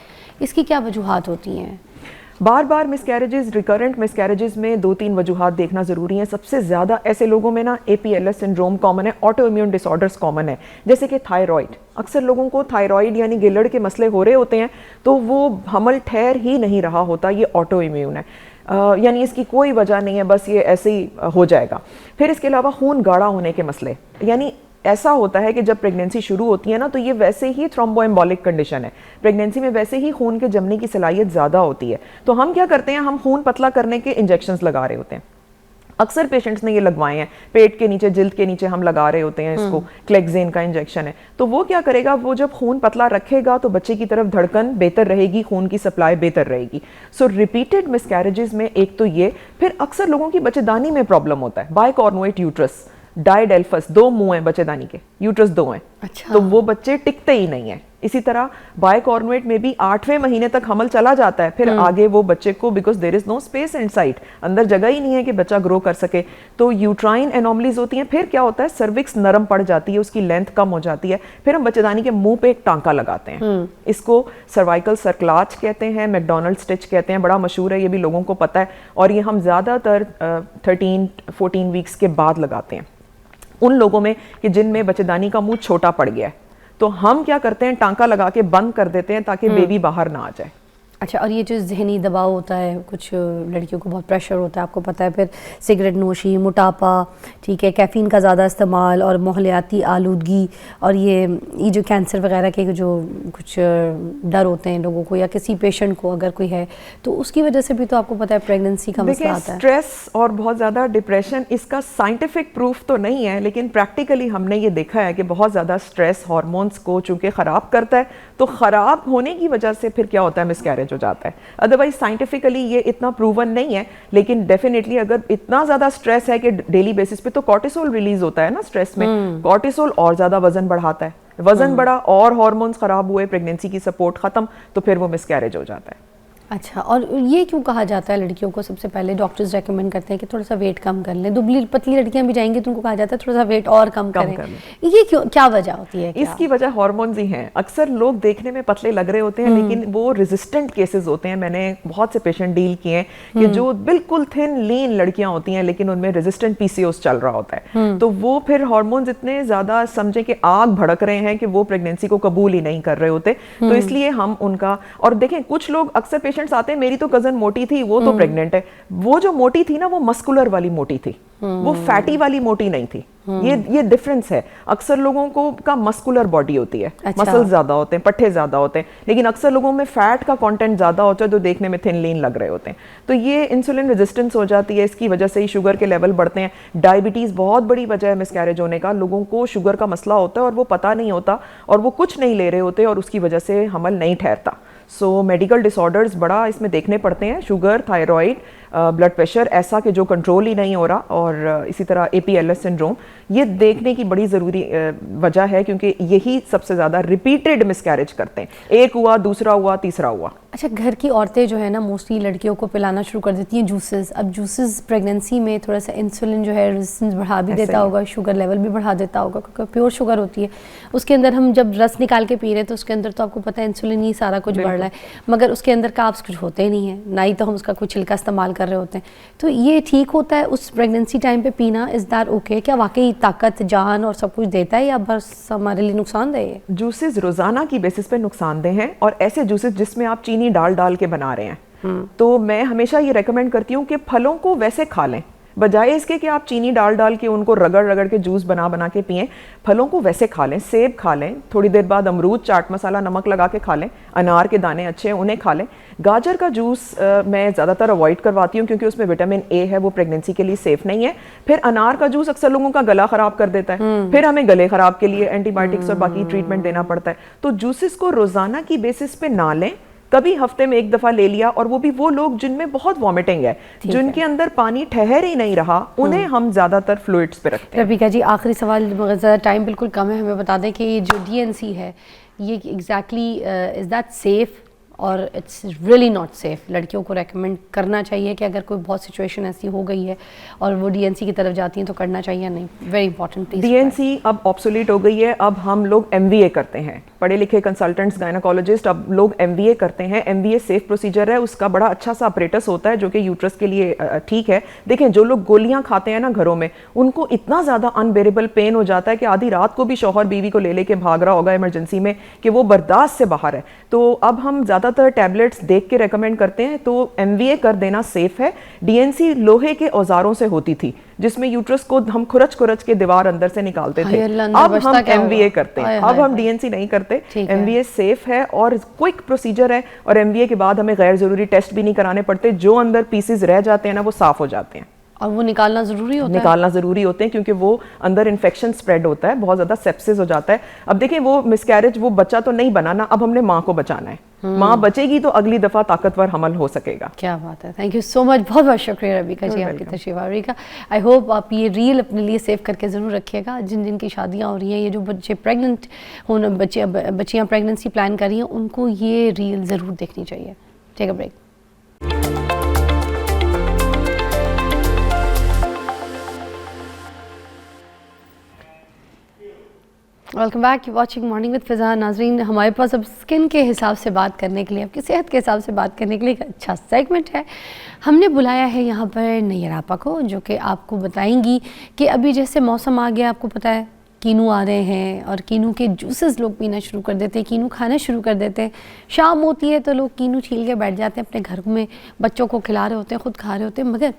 इसकी क्या वजूहात होती हैं? बार बार मिसकैरेजेस, रिकरेंट मिसकैरेजेस में 2-3 वजूहात देखना ज़रूरी है। सबसे ज़्यादा ऐसे लोगों में ना APLS सिंड्रोम कॉमन है, ऑटो इम्यून डिसऑर्डर्स कॉमन है, जैसे कि थायराइड। अक्सर लोगों को थायराइड यानी गिलड़ के मसले हो रहे होते हैं तो वो हमल ठहर ही नहीं रहा होता, ये ऑटो इम्यून है, यानी इसकी कोई वजह नहीं है, बस ये ऐसे ही हो जाएगा। फिर इसके अलावा खून गाढ़ा होने के मसले, यानी ऐसा होता है कि जब प्रेगनेंसी शुरू होती है ना तो ये वैसे ही थ्रोम्बोएम्बोलिक कंडीशन है, प्रेगनेंसी में वैसे ही खून के जमने की सलाहियत ज़्यादा होती है, तो हम क्या करते हैं, हम खून पतला करने के इंजेक्शंस लगा रहे होते हैं। अक्सर पेशेंट्स ने ये लगवाए हैं, पेट के नीचे, जिल्द के नीचे हम लगा रहे होते हैं इसको, क्लेक्सेन का इंजेक्शन है। तो वो क्या करेगा, वो जब खून पतला रखेगा तो बच्चे की तरफ धड़कन बेहतर रहेगी, खून की सप्लाई बेहतर रहेगी। सो रिपीटेड मिसकैरेजेस में एक तो ये, फिर अक्सर लोगों की बच्चेदानी में प्रॉब्लम होता है, बाइकॉर्नुएट यूट्रस, डायडेल्फस, 2 मुंह हैं बच्चेदानी के, यूट्रस 2 हैं। अच्छा। तो वो बच्चे टिकते ही नहीं है। इसी तरह बाइकॉर्नुएट में भी 8वें महीने तक हमल चला जाता है, फिर आगे वो बच्चे को, because there is no space inside, अंदर जगह ही नहीं है कि बच्चा ग्रो कर सके, तो यूट्राइन एनोमलीज होती हैं। फिर क्या होता है, सर्विक्स नरम पड़ जाती है, उसकी लेंथ कम हो जाती है, फिर हम बच्चेदानी के मुंह पे एक टांका लगाते हैं। इसको सर्वाइकल सर्कलाज कहते हैं, मैकडोनल्ड स्टिच कहते हैं, बड़ा मशहूर है, ये भी लोगों को पता है। और ये हम ज़्यादातर 13-14 वीक्स के बाद लगाते हैं उन लोगों में कि जिनमें बच्चेदानी का मुंह छोटा पड़ गया है। तो हम क्या करते हैं, टांका लगा के बंद कर देते हैं ताकि बेबी बाहर ना आ जाए। अच्छा, और ये जो जहनी दबाव होता है, कुछ लड़कियों को बहुत प्रेशर होता है, आपको पता है, फिर सिगरेट नोशी, मोटापा, ठीक है, कैफ़ीन का ज़्यादा इस्तेमाल और माहौलियाती आलूदगी, और ये जो कैंसर वगैरह के जो कुछ डर होते हैं लोगों को, या किसी पेशेंट को अगर कोई है, तो उसकी वजह से भी तो आपको पता है प्रेगनेंसी का मसला आता है। स्ट्रेस और बहुत ज़्यादा डिप्रेशन, इसका साइंटिफिक प्रूफ तो नहीं है, लेकिन प्रैक्टिकली हमने ये देखा है कि बहुत ज़्यादा स्ट्रेस हार्मोन्स को चूँकि ख़राब करता है, तो ख़राब होने की वजह से फिर क्या होता है, मिसकैरेज हो जाता है। अदरवाइज साइंटिफिकली ये इतना प्रूवन नहीं है, लेकिन डेफिनेटली अगर इतना ज्यादा स्ट्रेस है कि डेली बेसिस पे, तो कॉर्टिसोल रिलीज होता है ना स्ट्रेस में, कॉर्टिसोल और ज्यादा वजन बढ़ाता है, वजन बढ़ा और हार्मोन्स खराब हुए, प्रेगनेंसी की सपोर्ट खत्म, तो फिर वो मिसकैरेज हो जाता है। अच्छा, और ये क्यों कहा जाता है लड़कियों को सबसे पहले डॉक्टर्स रेकमेंड करते हैं कि थोड़ा सा वेट कम कर लें, दुबली पतली लड़कियां भी जाएंगी तो उनको कहा जाता है थोड़ा सा वेट और कम करें, कर लें। ये क्यों, क्या वजह होती है? इसकी वजह हार्मोन्स ही हैं। अक्सर लोग देखने में पतले लग रहे होते हैं लेकिन वो रेजिस्टेंट केसेस होते हैं। मैंने बहुत से पेशेंट डील किए हैं कि जो बिल्कुल थिन लीन लड़कियां होती हैं लेकिन उनमें रेजिस्टेंट पीसीओएस चल रहा होता है, तो वो फिर हार्मोन्स इतने ज्यादा समझे कि आग भड़क रहे हैं कि वो प्रेगनेंसी को कबूल ही नहीं कर रहे होते। तो इसलिए हम उनका, और देखें कुछ लोग अक्सर पेशेंट्स आते हैं, मेरी तो कजन मोटी थी वो तो प्रेग्नेंट है। वो जो मोटी थी ना वो मस्कुलर वाली मोटी थी, वो फैटी वाली मोटी नहीं थी। ये डिफरेंस है। अक्सर लोगों को का मस्कुलर बॉडी होती है, अच्छा। मसल्स ज्यादा होते हैं, पट्टे ज्यादा होते हैं, लेकिन अक्सर लोगों में फैट का कंटेंट ज्यादा होता है जो देखने में थिन लीन लग रहे होते हैं। तो ये इंसुलिन रेजिस्टेंस हो जाती है, इसकी वजह से ही शुगर के लेवल बढ़ते हैं। डायबिटीज बहुत बड़ी वजह है मिसकैरेज होने का। लोगों को शुगर का मसला होता है और वो पता नहीं होता और वो कुछ नहीं ले रहे होते और उसकी वजह से हमल नहीं ठहरता। सो मेडिकल डिसऑर्डर्स बड़ा इसमें देखने पड़ते हैं, शुगर, थायराइड, ब्लड प्रेशर ऐसा कि जो कंट्रोल ही नहीं हो रहा, और इसी तरह APLS सिंड्रोम, ये देखने की बड़ी ज़रूरी वजह है क्योंकि यही सबसे ज़्यादा रिपीटेड मिसकैरेज करते हैं। एक हुआ, दूसरा हुआ, तीसरा हुआ। अच्छा, घर की औरतें जो है ना मोस्टली लड़कियों को पिलाना शुरू कर देती हैं जूसेस। अब जूसेस प्रेगनेंसी में थोड़ा सा इंसुलिन जो है रेजिस्टेंस बढ़ा भी देता होगा, शुगर लेवल भी बढ़ा देता होगा क्योंकि प्योर शुगर होती है उसके अंदर। हम जब रस निकाल के पी रहे हैं तो उसके अंदर तो आपको पता है इंसुलिन ही सारा कुछ बढ़ रहा है, मगर उसके अंदर कार्ब्स कुछ होते ही नहीं है, ना ही तो हम उसका कुछ छिलका इस्तेमाल कर रहे होते हैं। तो ये ठीक होता है उस प्रेगनेंसी टाइम पे पीना? Is that okay? क्या वाकई ताकत, जान और सब कुछ देता है या बस हमारे लिए नुकसानदेह है? जूसेस रोजाना की बेसिस पे नुकसानदेह हैं, और ऐसे जूसेस जिसमें आप चीनी डाल डाल के बना रहे हैं, तो मैं हमेशा ये रेकमेंड करती हूँ कि फलों को वैसे खा लें, बजाय इसके कि आप चीनी डाल डाल के उनको रगड़ रगड़ के जूस बना बना के पिएं। फलों को वैसे खा लें, सेब खा लें, थोड़ी देर बाद अमरूद चाट मसाला नमक लगा के खा लें, अनार के दाने अच्छे हैं उन्हें खा लें। गाजर का जूस मैं ज़्यादातर अवॉइड करवाती हूँ क्योंकि उसमें विटामिन A है, वो प्रेगनेंसी के लिए सेफ नहीं है। फिर अनार का जूस अक्सर लोगों का गला ख़राब कर देता है, फिर हमें गले ख़राब के लिए एंटीबायोटिक्स और बाकी ट्रीटमेंट देना पड़ता है। तो जूसेस को रोज़ाना की बेसिस पे ना लें, कभी हफ्ते में एक दफा ले लिया, और वो भी वो लोग जिनमें बहुत वॉमिटिंग है, जिनके अंदर पानी ठहर ही नहीं रहा, उन्हें हम ज्यादातर फ्लूइड्स पे रखते हैं। रबीका जी, आखिरी सवाल, ज़्यादा टाइम बिल्कुल कम है, हमें बता दें कि जो DNC है ये एग्जैक्टली इज़ दैट सेफ और इट्स रियली नॉट सेफ? लड़कियों को रेकमेंड करना चाहिए कि अगर कोई बहुत सिचुएशन ऐसी हो गई है और वो DNC की तरफ जाती हैं तो करना चाहिए या नहीं? Very important please. DNC अब ऑब्सोलीट हो गई है, अब हम लोग MVA करते हैं, पढ़े लिखे कंसल्टेंट्स गायनाकोलॉजिस्ट अब लोग MVA करते हैं। MVA सेफ प्रोसीजर है, उसका बड़ा अच्छा सा अपरेटस होता है जो कि यूट्रस के लिए ठीक है। देखें, जो लोग गोलियां खाते हैं ना घरों में, उनको इतना ज़्यादा अनबेरेबल पेन हो जाता है कि आधी रात को भी शौहर बीवी को ले लेके भाग रहा होगा इमरजेंसी में कि वो बर्दाश्त से बाहर है। तो अब हम ज़्यादातर टैबलेट्स देख के रेकमेंड करते हैं, तो MVA कर देना सेफ है। DNC लोहे के औजारों से होती थी जिसमें यूट्रस को हम खुरच खुरच के दीवार अंदर से निकालते थे, अब हम MVA करते हैं, अब हम DNC नहीं करते। MVA सेफ है और क्विक प्रोसीजर है, और MVA के बाद हमें गैर जरूरी टेस्ट भी नहीं कराने पड़ते। जो अंदर पीसेस रह जाते हैं ना वो साफ हो जाते हैं, और वो निकालना ज़रूरी होता है? निकालना ज़रूरी होते हैं क्योंकि वो अंदर इन्फेक्शन स्प्रेड होता है, बहुत ज़्यादा सेप्सिस हो जाता है। अब देखें, वो मिसकैरेज, वो बच्चा तो नहीं बनाना, अब हमने माँ को बचाना है। माँ बचेगी तो अगली दफ़ा ताकतवर हमल हो सकेगा। क्या बात है, थैंक यू सो मच, बहुत बहुत शुक्रिया रबीका जी आपकी तशरीफ आवरी का। आई होप आप ये रील अपने लिए सेव करके ज़रूर रखिएगा। जिन जिन की शादियाँ हो रही हैं, ये जो बच्चे प्रेगनेंट होना, बच्चियाँ प्रेगनेंसी प्लान कर रही हैं, उनको ये रील ज़रूर देखनी चाहिए। Take a break. Welcome back, watching morning with Fiza. नाज़रीन, हमारे पास अब स्किन के हिसाब से बात करने के लिए, आपकी सेहत के हिसाब से बात करने के लिए एक अच्छा सेगमेंट है। हमने बुलाया है यहाँ पर नैयर आपा को, जो कि आपको बताएंगी कि अभी जैसे मौसम आ गया, आपको पता है कीनू आ रहे हैं और कीनू के जूसेस लोग पीना शुरू कर देते हैं, कीनू खाना शुरू कर देते हैं। शाम होती है तो लोग कीनू छील के बैठ जाते हैं अपने घर में, बच्चों को खिला रहे होते हैं, ख़ुद खा रहे होते हैं, मगर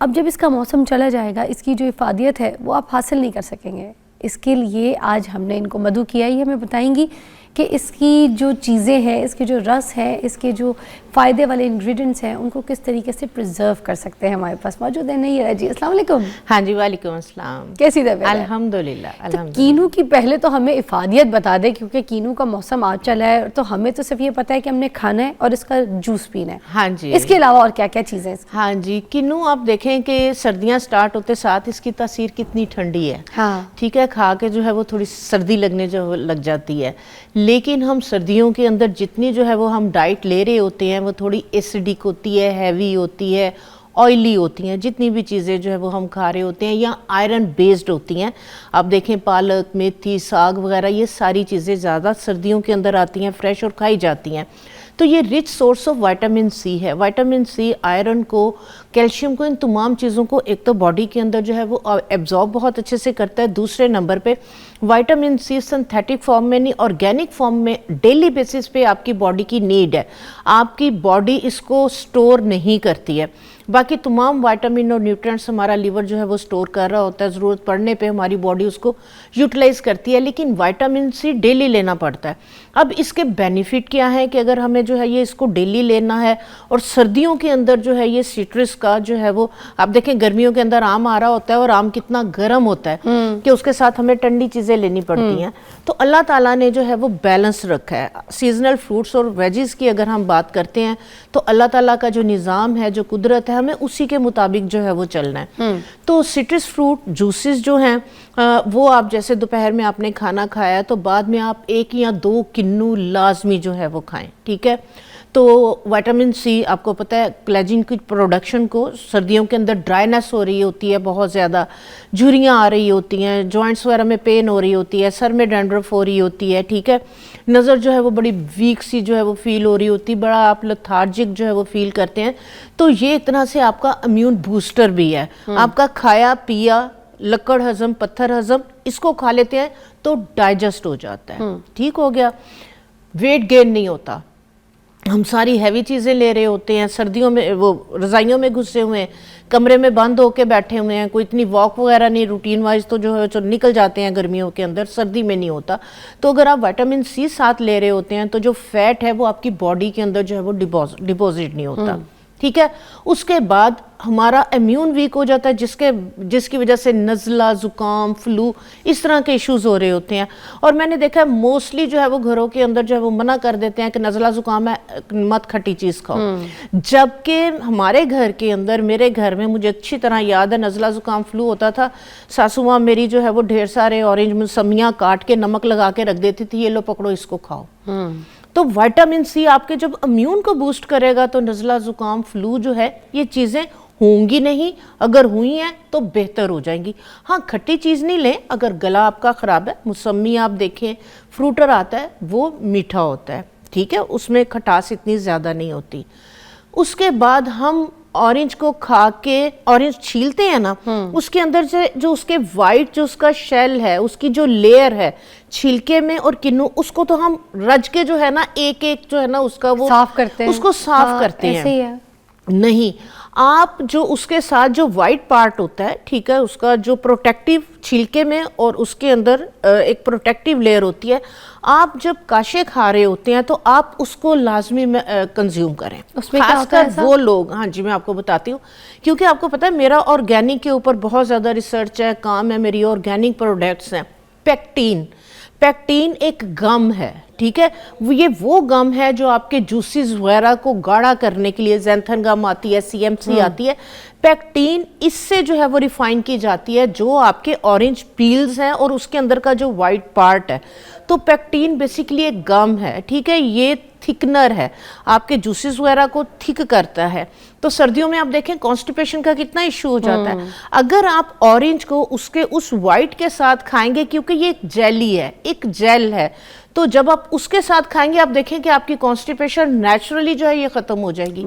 अब जब इसका मौसम चला जाएगा, इसकी जो इफ़ादियत है वो आप हासिल नहीं कर सकेंगे। इसके लिए आज हमने इनको मधु किया ही हमें बताएंगी कि इसकी जो चीज़ें हैं, इसके जो रस है, इसके जो फ़ायदे वाले इंग्रेडिएंट्स हैं, उनको किस तरीके से प्रिजर्व कर सकते हैं। हमारे पास मौजूद है नैयर जी। अस्सलाम वालेकुम। हाँ जी, वालेकुम अस्सलाम। कैसी तबीयत? अल्हम्दुलिल्लाह। तो कीनू की पहले तो हमें इफ़ादियत बता दें, क्योंकि कीनू का मौसम आ चला है, तो हमें तो सिर्फ ये पता है कि हमने खाना है और इसका जूस पीना है। हाँ जी। इसके अलावा और क्या क्या चीज़ें हैं? हाँ जी, कीनू आप देखें कि सर्दियाँ स्टार्ट होते साथ इसकी तासीर कितनी ठंडी है। हाँ, ठीक है, खा के जो है वो थोड़ी सर्दी लगने जो लग जाती है, लेकिन हम सर्दियों के अंदर जितनी जो है वो हम डाइट ले रहे होते हैं वो थोड़ी एसिडिक होती है, हैवी होती है, ऑयली होती हैं। जितनी भी चीज़ें जो है वो हम खा रहे होते हैं या आयरन बेस्ड होती हैं। आप देखें पालक, मेथी, साग वगैरह, ये सारी चीज़ें ज़्यादा सर्दियों के अंदर आती हैं, फ्रेश और खाई जाती हैं। तो ये rich source of vitamin C है। विटामिन सी आयरन को, कैल्शियम को, इन तमाम चीज़ों को एक तो बॉडी के अंदर जो है वो एब्जॉर्ब बहुत अच्छे से करता है। दूसरे नंबर पे विटामिन सी सिंथेटिक फॉर्म में नहीं, ऑर्गेनिक फॉर्म में डेली बेसिस पे आपकी बॉडी की नीड है। आपकी बॉडी इसको स्टोर नहीं करती है। बाकी तमाम विटामिन और न्यूट्रिएंट्स हमारा लीवर जो है वो स्टोर कर रहा होता है, ज़रूरत पड़ने पे हमारी बॉडी उसको यूटिलाइज करती है, लेकिन विटामिन सी डेली लेना पड़ता है। अब इसके बेनिफिट क्या है कि अगर हमें जो है ये इसको डेली लेना है, और सर्दियों के अंदर जो है ये सिट्रस का जो है वो, आप देखें गर्मियों के अंदर आम आ रहा होता है और आम कितना गर्म होता है कि उसके साथ हमें ठंडी चीज़ें लेनी पड़ती हैं। तो अल्लाह ताला ने जो है वो बैलेंस रखा है। सीजनल फ्रूट्स और वेजिस की अगर हम बात करते हैं तो अल्लाह ताला का जो निज़ाम है, जो कुदरत है, हमें उसी के मुताबिक जो है वो चलना है। तो सिट्रस फ्रूट जूसेस जो हैं वो आप जैसे दोपहर में आपने खाना खाया तो बाद में आप 1 या 2 किन्नू लाजमी जो है वो खाएं, ठीक है। तो विटामिन सी आपको पता है कोलेजन की प्रोडक्शन को, सर्दियों के अंदर ड्राइनेस हो रही होती है, बहुत ज़्यादा झुर्रियाँ आ रही होती हैं, जॉइंट्स वगैरह में पेन हो रही होती है, सर में डैंड्रफ हो रही होती है, ठीक है। नज़र जो है वो बड़ी वीक सी जो है वो फील हो रही होती है, बड़ा आप लेथार्जिक जो है वो फील करते हैं। तो ये एक तरह से आपका इम्यून बूस्टर भी है। आपका खाया पिया, लकड़ हजम, पत्थर हजम, इसको खा लेते हैं तो डाइजेस्ट हो जाता है, ठीक हो गया। वेट गेन नहीं होता। हम सारी हैवी चीज़ें ले रहे होते हैं, सर्दियों में वो रज़ाइयों में घुसे हुए हैं, कमरे में बंद होके बैठे हुए हैं, कोई इतनी वॉक वगैरह नहीं, रूटीन वाइज तो जो है जो निकल जाते हैं गर्मियों के अंदर, सर्दी में नहीं होता। तो अगर आप विटामिन सी साथ ले रहे होते हैं तो जो फैट है वो आपकी बॉडी के अंदर जो है वो डिपॉजिट नहीं होता, ठीक है। उसके बाद हमारा इम्यून वीक हो जाता है, जिसकी वजह से नज़ला, ज़ुकाम, फ्लू, इस तरह के इश्यूज हो रहे होते हैं। और मैंने देखा है मोस्टली जो है वो घरों के अंदर जो है वो मना कर देते हैं कि नज़ला ज़ुकाम है, मत खट्टी चीज़ खाओ। जबकि हमारे घर के अंदर, मेरे घर में मुझे अच्छी तरह याद है, नज़ला ज़ुकाम फ्लू होता था, सासू माँ मेरी जो है वो ढेर सारे ऑरेंज मौसमियाँ काट के नमक लगा के रख देती थी, ये लो पकड़ो इसको खाओ। तो विटामिन सी आपके जब इम्यून को बूस्ट करेगा तो नज़ला ज़ुकाम फ्लू जो है ये चीज़ें होंगी नहीं, अगर हुई हैं तो बेहतर हो जाएंगी। हाँ, खट्टी चीज़ नहीं लें अगर गला आपका ख़राब है। मौसमी आप देखें, फ्रूटर आता है वो मीठा होता है, ठीक है, उसमें खटास इतनी ज़्यादा नहीं होती। उसके बाद हम ऑरेंज को खा के, ऑरेंज छीलते हैं ना, उसके अंदर से जो उसके वाइट जो उसका शेल है, उसकी जो लेयर है छिलके में और किन्नू, उसको तो हम रज के जो है ना एक एक जो है ना उसका वो साफ करते हैं, उसको साफ करते हैं। ऐसे ही है। नहीं, आप जो उसके साथ जो वाइट पार्ट होता है, ठीक है, उसका जो प्रोटेक्टिव छिलके में और उसके अंदर एक प्रोटेक्टिव लेयर होती है, आप जब काशे खा रहे होते हैं तो आप उसको लाजमी में कंज्यूम करें। उसमें क्या होता है खासकर वो लोग, हाँ जी मैं आपको बताती हूँ, क्योंकि आपको पता है मेरा ऑर्गेनिक के ऊपर बहुत ज़्यादा रिसर्च है, काम है, मेरी ऑर्गेनिक प्रोडक्ट्स हैं। पैक्टीन एक गम है, ठीक है, ये वो गम है जो आपके जूसेस वगैरह को गाढ़ा करने के लिए, ज़ैंथन गम आती है, CMC आती है, पैक्टीन इससे जो है वो रिफाइन की जाती है, जो आपके ऑरेंज पील्स हैं और उसके अंदर का जो वाइट पार्ट है। तो पैक्टीन बेसिकली एक गम है, ठीक है, ये थिकनर है, आपके जूसेस वगैरह को थिक करता है। तो सर्दियों में आप देखें कॉन्स्टिपेशन का कितना इशू हो जाता है। अगर आप ऑरेंज को उसके उस वाइट के साथ खाएंगे, क्योंकि ये एक जेली है, एक जेल है, तो जब आप उसके साथ खाएंगे आप देखें कि आपकी कॉन्स्टिपेशन नेचुरली जो है ये खत्म हो जाएगी।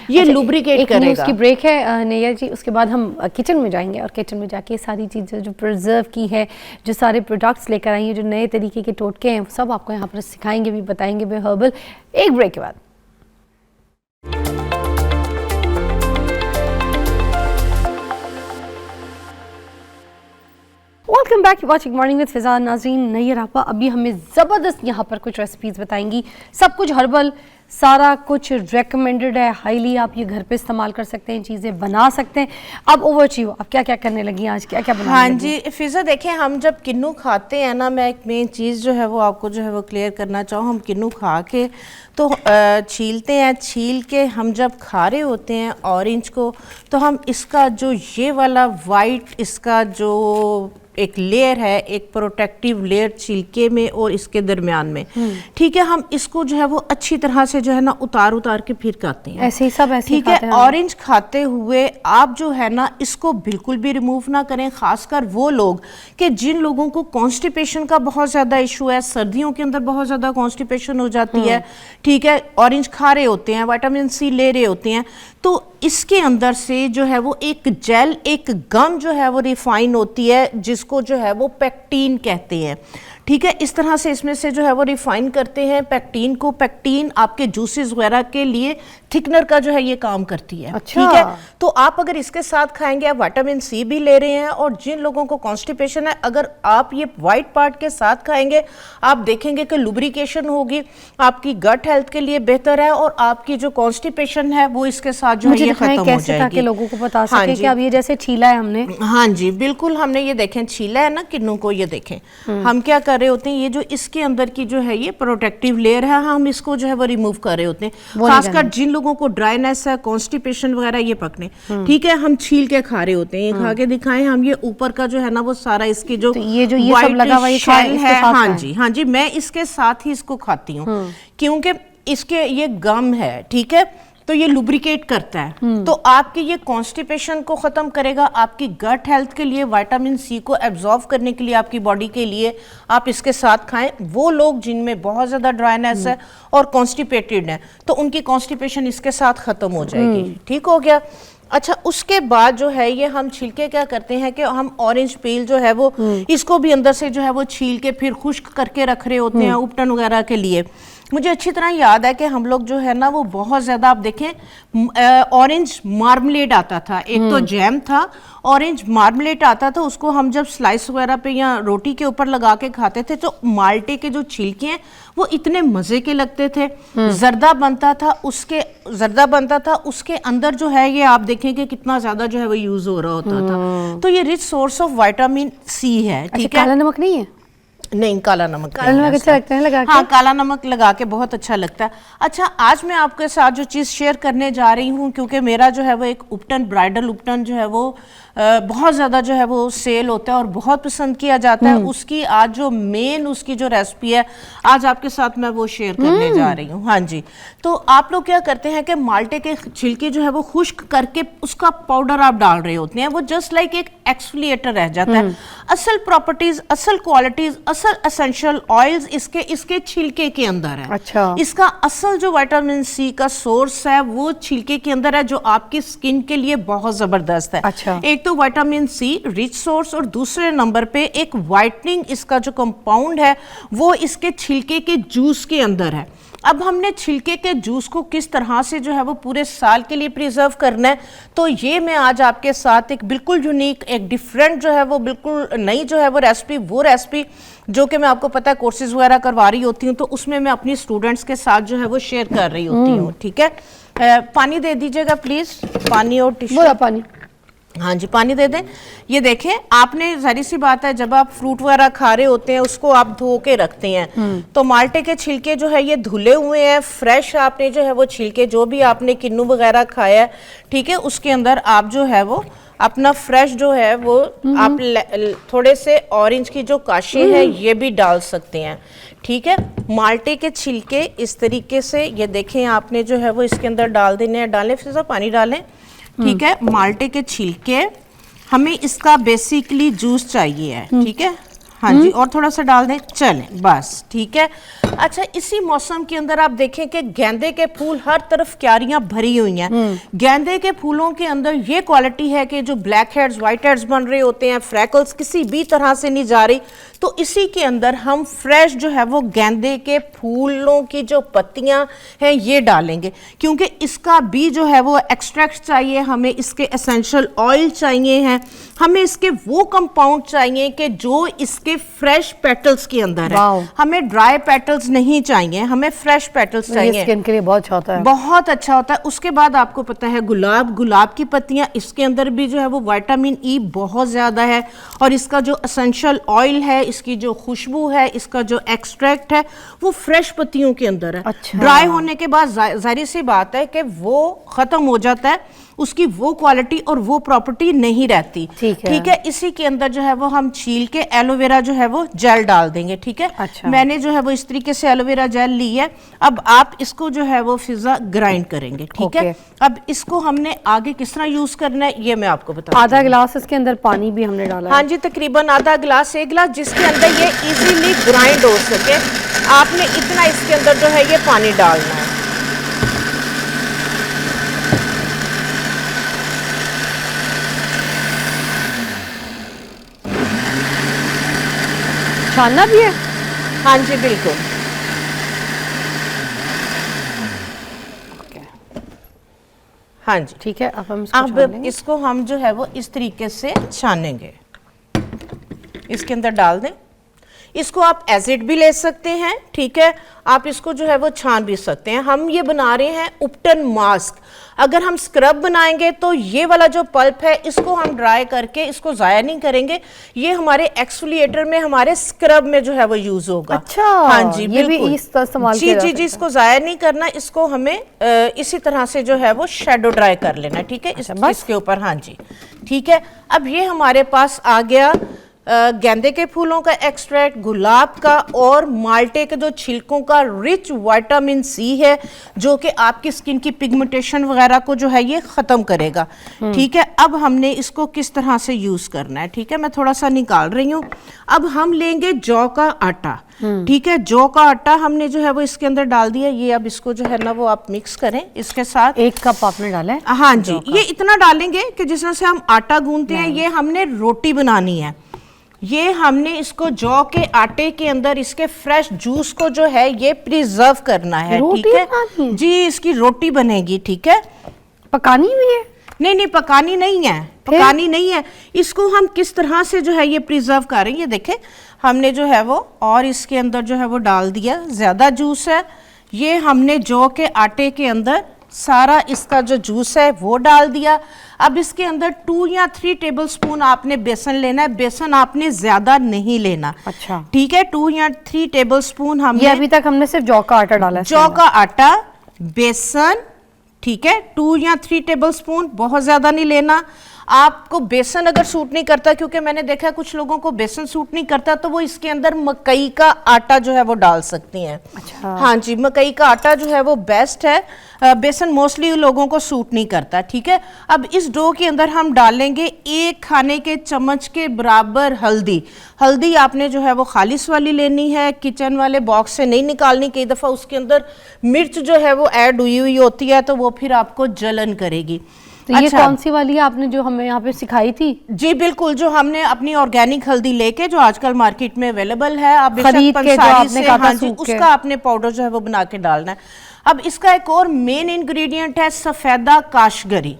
ये अच्छा, लुब्रिकेट करेगा। उसकी ब्रेक है नैया जी, उसके बाद हम किचन में जाएंगे और किचन में जाके सारी चीज़ें जो प्रिजर्व की है, जो सारे प्रोडक्ट्स लेकर आई हैं, जो नए तरीके के टोटके हैं, सब आपको यहाँ पर सिखाएंगे भी, बताएंगे भी हर्बल। एक ब्रेक के बाद welcome back, watching morning with Fiza. नाज़रीन, नैयर आपा अभी हमें ज़बरदस्त यहाँ पर कुछ रेसिपीज़ बताएंगी, सब कुछ हर्बल, सारा कुछ रेकमेंडेड है, हाईली आप ये घर पे इस्तेमाल कर सकते हैं, चीज़ें बना सकते हैं। अब ओवर टू यू, आप क्या क्या करने लगी हैं आज, क्या क्या बनाने हाँ लगी? जी फिजा, देखें हम जब किन्नू खाते हैं ना, मैं एक मेन चीज़ जो है वो आपको जो है वो क्लियर करना चाहूँ। हम किन्नू खा के तो छीलते हैं, छील के हम जब खा रहे होते हैं ऑरेंज को, तो हम इसका जो ये वाला वाइट, इसका जो एक लेयर है, एक प्रोटेक्टिव लेयर छिलके में और इसके दरमियान में, ठीक है। हम इसको जो है वो अच्छी तरह से जो है ना उतार के फिर खाते हैं, ऐसे ही सब ऐसे ठीक है। ऑरेंज खाते हुए आप जो है ना इसको बिल्कुल भी रिमूव ना करें, खासकर वो लोग कि जिन लोगों को कॉन्स्टिपेशन का बहुत ज़्यादा इशू है, सर्दियों के अंदर बहुत ज़्यादा कॉन्स्टिपेशन हो जाती है, ठीक है। ऑरेंज खा रहे होते हैं, विटामिन सी ले रहे होते हैं, तो इसके अंदर से जो है वो एक जेल, एक गम जो है वो रिफाइन होती है, जिसको जो है वो पेक्टीन कहते हैं, ठीक है। इस तरह से इसमें से जो है वो रिफाइन करते हैं पेक्टीन को। पेक्टीन आपके जूसेस वगैरह के लिए थिकनर का जो है ये काम करती है, अच्छा। ठीक है। तो आप अगर इसके साथ खाएंगे, आप विटामिन सी भी ले रहे हैं, और जिन लोगों को कॉन्स्टिपेशन है, अगर आप ये वाइट पार्ट के साथ खाएंगे, आप देखेंगे कि लुब्रिकेशन होगी, आपकी गट हेल्थ के लिए बेहतर है, और आपकी जो कॉन्स्टिपेशन है वो इसके साथ जो है ये खत्म हो कैसे जाएगी। ताकि लोगों को पता हाँ सके कि अब ये जैसे छीला है हमने, हाँ जी बिल्कुल, हमने ये देखें छीला है ना किन्नू को, ये देखें हम क्या कर रहे होते हैं, ये जो इसके अंदर की जो है ये प्रोटेक्टिव लेयर है, हम इसको जो है वो रिमूव कर रहे होते हैं। खासकर जिन लोगों को ड्राइनेस है, कॉन्स्टिपेशन वगैरह, ये पकड़े, ठीक है, हम छील के खा रहे होते हैं। ये खा के दिखाएं हम, ये ऊपर का जो है ना वो सारा इसकी जो तो ये सब लगा हुआ शेल है, हाँ जी, मैं इसके साथ ही इसको खाती हूँ, क्योंकि इसके ये गम है, ठीक है, तो ये लुब्रिकेट करता है, तो आपके ये कॉन्स्टिपेशन को खत्म करेगा, आपकी गट हेल्थ के लिए, विटामिन सी को एब्जॉर्ब करने के लिए, आपकी बॉडी के लिए आप इसके साथ खाएं। वो लोग जिनमें बहुत ज्यादा ड्राइनेस है और कॉन्स्टिपेटेड है, तो उनकी कॉन्स्टिपेशन इसके साथ खत्म हो जाएगी, ठीक हो गया। अच्छा, उसके बाद जो है ये हम छिलके क्या करते हैं कि हम ऑरेंज पील जो है वो इसको भी अंदर से जो है वो छील के फिर खुश्क करके रख रहे होते हैं उपटन वगैरह के लिए। मुझे अच्छी तरह याद है कि हम लोग जो है ना वो बहुत ज़्यादा, आप देखें ऑरेंज मार्मलेड आता था, एक तो जैम था, ऑरेंज मार्मलेड आता था, उसको हम जब स्लाइस वगैरह पे या रोटी के ऊपर लगा के खाते थे, तो माल्टे के जो छिलके हैं वो इतने मज़े के लगते थे। जर्दा बनता था, उसके अंदर जो है ये आप देखेंगे कितना ज़्यादा जो है वो यूज़ हो रहा होता था। तो ये rich source of vitamin C है, ठीक है। काला नमक नहीं है? नहीं, काला नमक अच्छा लगता है लगा के? हाँ, काला नमक लगा के बहुत अच्छा लगता है। अच्छा, आज मैं आपके साथ जो चीज़ शेयर करने जा रही हूँ, क्योंकि मेरा जो है वो एक उपटन, ब्राइडल उपटन जो है वो बहुत ज़्यादा जो है वो सेल होता है और बहुत पसंद किया जाता है। उसकी आज जो मेन उसकी जो रेसिपी है, आज आपके साथ मैं वो शेयर करने जा रही हूँ। हाँ जी, तो आप लोग क्या करते हैं कि माल्टे के छिलके जो है वो खुश्क करके उसका पाउडर आप डाल रहे होते हैं, वो जस्ट लाइक एक एक्सफोलिएटर रह जाता है। असल प्रॉपर्टीज, असल क्वालिटीज, असल एसेंशियल ऑयल्स इसके छिलके के अंदर है। अच्छा। इसका असल जो विटामिन सी का सोर्स है वो छिलके के अंदर है, जो आपकी स्किन के लिए बहुत जबरदस्त है। अच्छा। एक तो विटामिन सी रिच सोर्स, और दूसरे नंबर पे एक वाइटनिंग इसका जो कंपाउंड है वो इसके छिलके के जूस के अंदर है। अब हमने छिलके के जूस को किस तरह से जो है वो पूरे साल के लिए प्रिजर्व करना है, तो ये मैं आज आपके साथ एक बिल्कुल यूनिक, एक डिफरेंट जो है वो बिल्कुल नई जो है वो रेसिपी जो कि मैं आपको पता है कोर्सेज वगैरह करवा रही होती हूँ, तो उसमें मैं अपनी स्टूडेंट्स के साथ जो है वो शेयर कर रही होती हूँ, ठीक है। पानी दे दीजिएगा प्लीज, पानी और टिश्यू। पानी, हाँ जी, पानी दे दें। ये देखें, आपने जाहिर सी बात है जब आप फ्रूट वगैरह खा रहे होते हैं उसको आप धो के रखते हैं, तो माल्टे के छिलके जो है ये धुले हुए हैं, फ्रेश आपने जो है वो छिलके, जो भी आपने किन्नू वगैरह खाया है, ठीक है, उसके अंदर आप जो है वो अपना फ्रेश जो है वो आप थोड़े से ऑरेंज की जो काशी है ये भी डाल सकते हैं, ठीक है। माल्टे के छिलके इस तरीके से ये देखें आपने जो है वो इसके अंदर डाल देने हैं, डालें फिर से पानी डालें, ठीक है। माल्टे के छिलके, हमें इसका बेसिकली जूस चाहिए है, ठीक है, हाँ जी, और थोड़ा सा डाल दें, चलें बस, ठीक है। अच्छा, इसी मौसम के अंदर आप देखें कि गेंदे के फूल हर तरफ क्यारियां भरी हुई हैं। गेंदे के फूलों के अंदर ये क्वालिटी है कि जो ब्लैक हेड्स, व्हाइट हेड्स बन रहे होते हैं, फ्रैकल्स किसी भी तरह से नहीं जा रही, तो इसी के अंदर हम फ्रेश जो है वो गेंदे के फूलों की जो पत्तियां हैं ये डालेंगे, क्योंकि इसका भी जो है वो एक्सट्रैक्ट चाहिए, हमें इसके एसेंशियल ऑयल चाहिए हैं, हमें इसके वो कंपाउंड चाहिए कि जो इसके फ्रेश पेटल्स के अंदर है। हमें ड्राई पेटल्स नहीं चाहिए, हमें फ्रेश पेटल्स चाहिए, स्किन के लिए बहुत अच्छा होता है, बहुत अच्छा होता है। उसके बाद आपको पता है गुलाब की पत्तियां, इसके अंदर भी जो है वो विटामिन ई बहुत ज्यादा है, और इसका जो एसेंशियल ऑयल है, इसकी जो खुशबू है, इसका जो एक्सट्रैक्ट है वो फ्रेश पत्तियों के अंदर है। अच्छा। ड्राई होने के बाद जाहिर सी बात है कि वो खत्म हो जाता है, उसकी वो क्वालिटी और वो प्रॉपर्टी नहीं रहती। ठीक है। इसी के अंदर जो है वो हम छील के एलोवेरा जो है वो जेल डाल देंगे। ठीक है, अच्छा। मैंने जो है वो इस तरीके से एलोवेरा जेल ली है। अब आप इसको जो है वो फिजा ग्राइंड करेंगे। ठीक है, अब इसको हमने आगे किस तरह यूज करना है ये मैं आपको बता। आधा गिलास इसके अंदर पानी भी हमने डाला है। हाँ जी, तकरीबन आधा गिलास, 1 गिलास, जिसके अंदर ये इजीली ग्राइंड हो सके। आपने इतना इसके अंदर जो है ये पानी डालना है। छानना भी है? हाँ जी बिल्कुल। हाँ जी ठीक है, अब हम इसको छान अब लेंगे। इसको हम जो है वो इस तरीके से छानेंगे। इसके अंदर डाल दें। इसको आप एसिड भी ले सकते हैं। ठीक है, आप इसको जो है वो छान भी सकते हैं। हम ये बना रहे हैं उपटन मास्क। अगर हम स्क्रब बनाएंगे तो ये वाला जो पल्प है इसको हम ड्राई करके इसको ज़ाया नहीं करेंगे। ये हमारे एक्सफोलिएटर में, हमारे स्क्रब में जो है वो यूज होगा। अच्छा, हाँ जी, ये भी बिल्कुल। इस तरह इस्तेमाल जी किया जा जी जी, सकता है। इसको ज़ाया नहीं करना, इसको हमें इसी तरह से जो है वो शैडो ड्राई कर लेना है। ठीक है, इसके ऊपर। हाँ जी, ठीक है। अब ये हमारे पास आ गया गेंदे के फूलों का एक्सट्रैक्ट, गुलाब का और माल्टे के जो छिलकों का रिच विटामिन सी है, जो कि आपकी स्किन की पिगमेंटेशन वगैरह को जो है ये ख़त्म करेगा। ठीक है, अब हमने इसको किस तरह से यूज़ करना है। ठीक है, मैं थोड़ा सा निकाल रही हूँ। अब हम लेंगे जौ का आटा। ठीक है, जौ का आटा हमने जो है वो इसके अंदर डाल दिया। ये अब इसको जो है ना वो आप मिक्स करें इसके साथ। 1 कप आपने डाला है? हाँ जी, ये इतना डालेंगे कि जिस तरह से हम आटा गूंथते हैं, ये हमने रोटी बनानी है। ये हमने इसको जौ के आटे के अंदर इसके फ्रेश जूस को जो है ये प्रिजर्व करना है। ठीक है जी, इसकी रोटी बनेगी। ठीक है, पकानी भी है? नहीं, पकानी नहीं है, पकानी नहीं है। इसको हम किस तरह से जो है ये प्रिजर्व कर रहे हैं, ये देखें हमने जो है वो और इसके अंदर जो है वो डाल दिया। ज़्यादा जूस है, ये हमने जौ के आटे के अंदर सारा इसका जो जूस है वो डाल दिया। अब इसके अंदर 2 या 3 टेबलस्पून आपने बेसन लेना है। बेसन आपने ज्यादा नहीं लेना। अच्छा, ठीक है, 2 या 3 टेबलस्पून हमने। ये अभी तक हमने सिर्फ जौ का आटा डाला है। जौ का आटा, बेसन, ठीक है, 2 या 3 टेबलस्पून, बहुत ज्यादा नहीं लेना। आपको बेसन अगर सूट नहीं करता, क्योंकि मैंने देखा है कुछ लोगों को बेसन सूट नहीं करता, तो वो इसके अंदर मकई का आटा जो है वो डाल सकती हैं। अच्छा। हाँ जी, मकई का आटा जो है वो बेस्ट है। बेसन मोस्टली लोगों को सूट नहीं करता। ठीक है, अब इस डो के अंदर हम डालेंगे 1 खाने के चम्मच के बराबर हल्दी। हल्दी आपने जो है वो खालिश वाली लेनी है, किचन वाले बॉक्स से नहीं निकालनी। कई दफ़ा उसके अंदर मिर्च जो है वो ऐड हुई होती है, तो वो फिर आपको जलन करेगी। तो ये कौन सी वाली है आपने जो हमें यहाँ पे सिखाई थी? जी बिल्कुल, जो हमने अपनी ऑर्गेनिक हल्दी लेके, जो आजकल मार्केट में अवेलेबल है, आप खरीद के जो आपने कहा था, हाँ जी, उसका आपने पाउडर जो है वो बना के डालना है। अब इसका एक और मेन इंग्रेडिएंट है सफेदा काशगरी।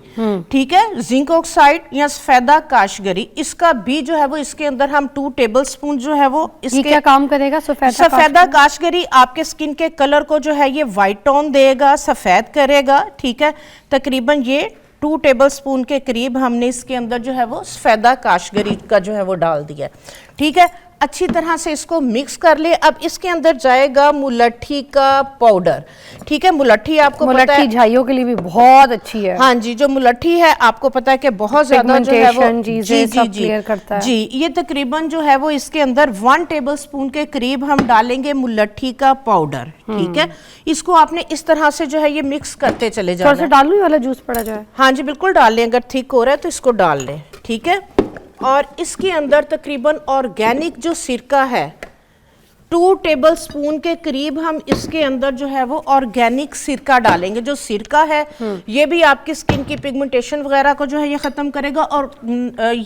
ठीक है, जिंक ऑक्साइड या सफेदा काशगरी, इसका भी जो है वो इसके अंदर हम 2 टेबलस्पून जो है वो इसके। ये क्या काम करेगा? सफेदा काशगरी आपके स्किन के कलर को जो है ये वाइट टोन देगा, सफेद करेगा। ठीक है, तकरीबन ये 2 टेबलस्पून के करीब हमने इसके अंदर जो है वो सफेदा काशगरी का जो है वो डाल दिया। ठीक है, अच्छी तरह से इसको मिक्स कर ले। अब इसके अंदर जाएगा मुलट्ठी का पाउडर। ठीक है, मुलट्ठी आपको पता है झाइयों के लिए भी बहुत अच्छी है। हाँ जी, जो मुलट्ठी है आपको पता है कि बहुत ज्यादा जो है वो क्लियर करता है। जी, ये तकरीबन जो है वो इसके अंदर 1 टेबलस्पून के करीब हम डालेंगे मुलट्ठी का पाउडर। ठीक है, इसको आपने इस तरह से जो है ये मिक्स करते चले जाना। थोड़ा सा डालूं ये वाला जूस पड़ा जो है? हाँ जी बिल्कुल डाल लें, अगर थिक हो रहा है तो इसको डाल लें। ठीक है, और इसके अंदर तकरीबन ऑर्गेनिक जो सिरका है 2 टेबलस्पून के करीब हम इसके अंदर जो है वो ऑर्गेनिक सिरका डालेंगे। जो सिरका है ये भी आपकी स्किन की पिगमेंटेशन वगैरह को जो है ये ख़त्म करेगा, और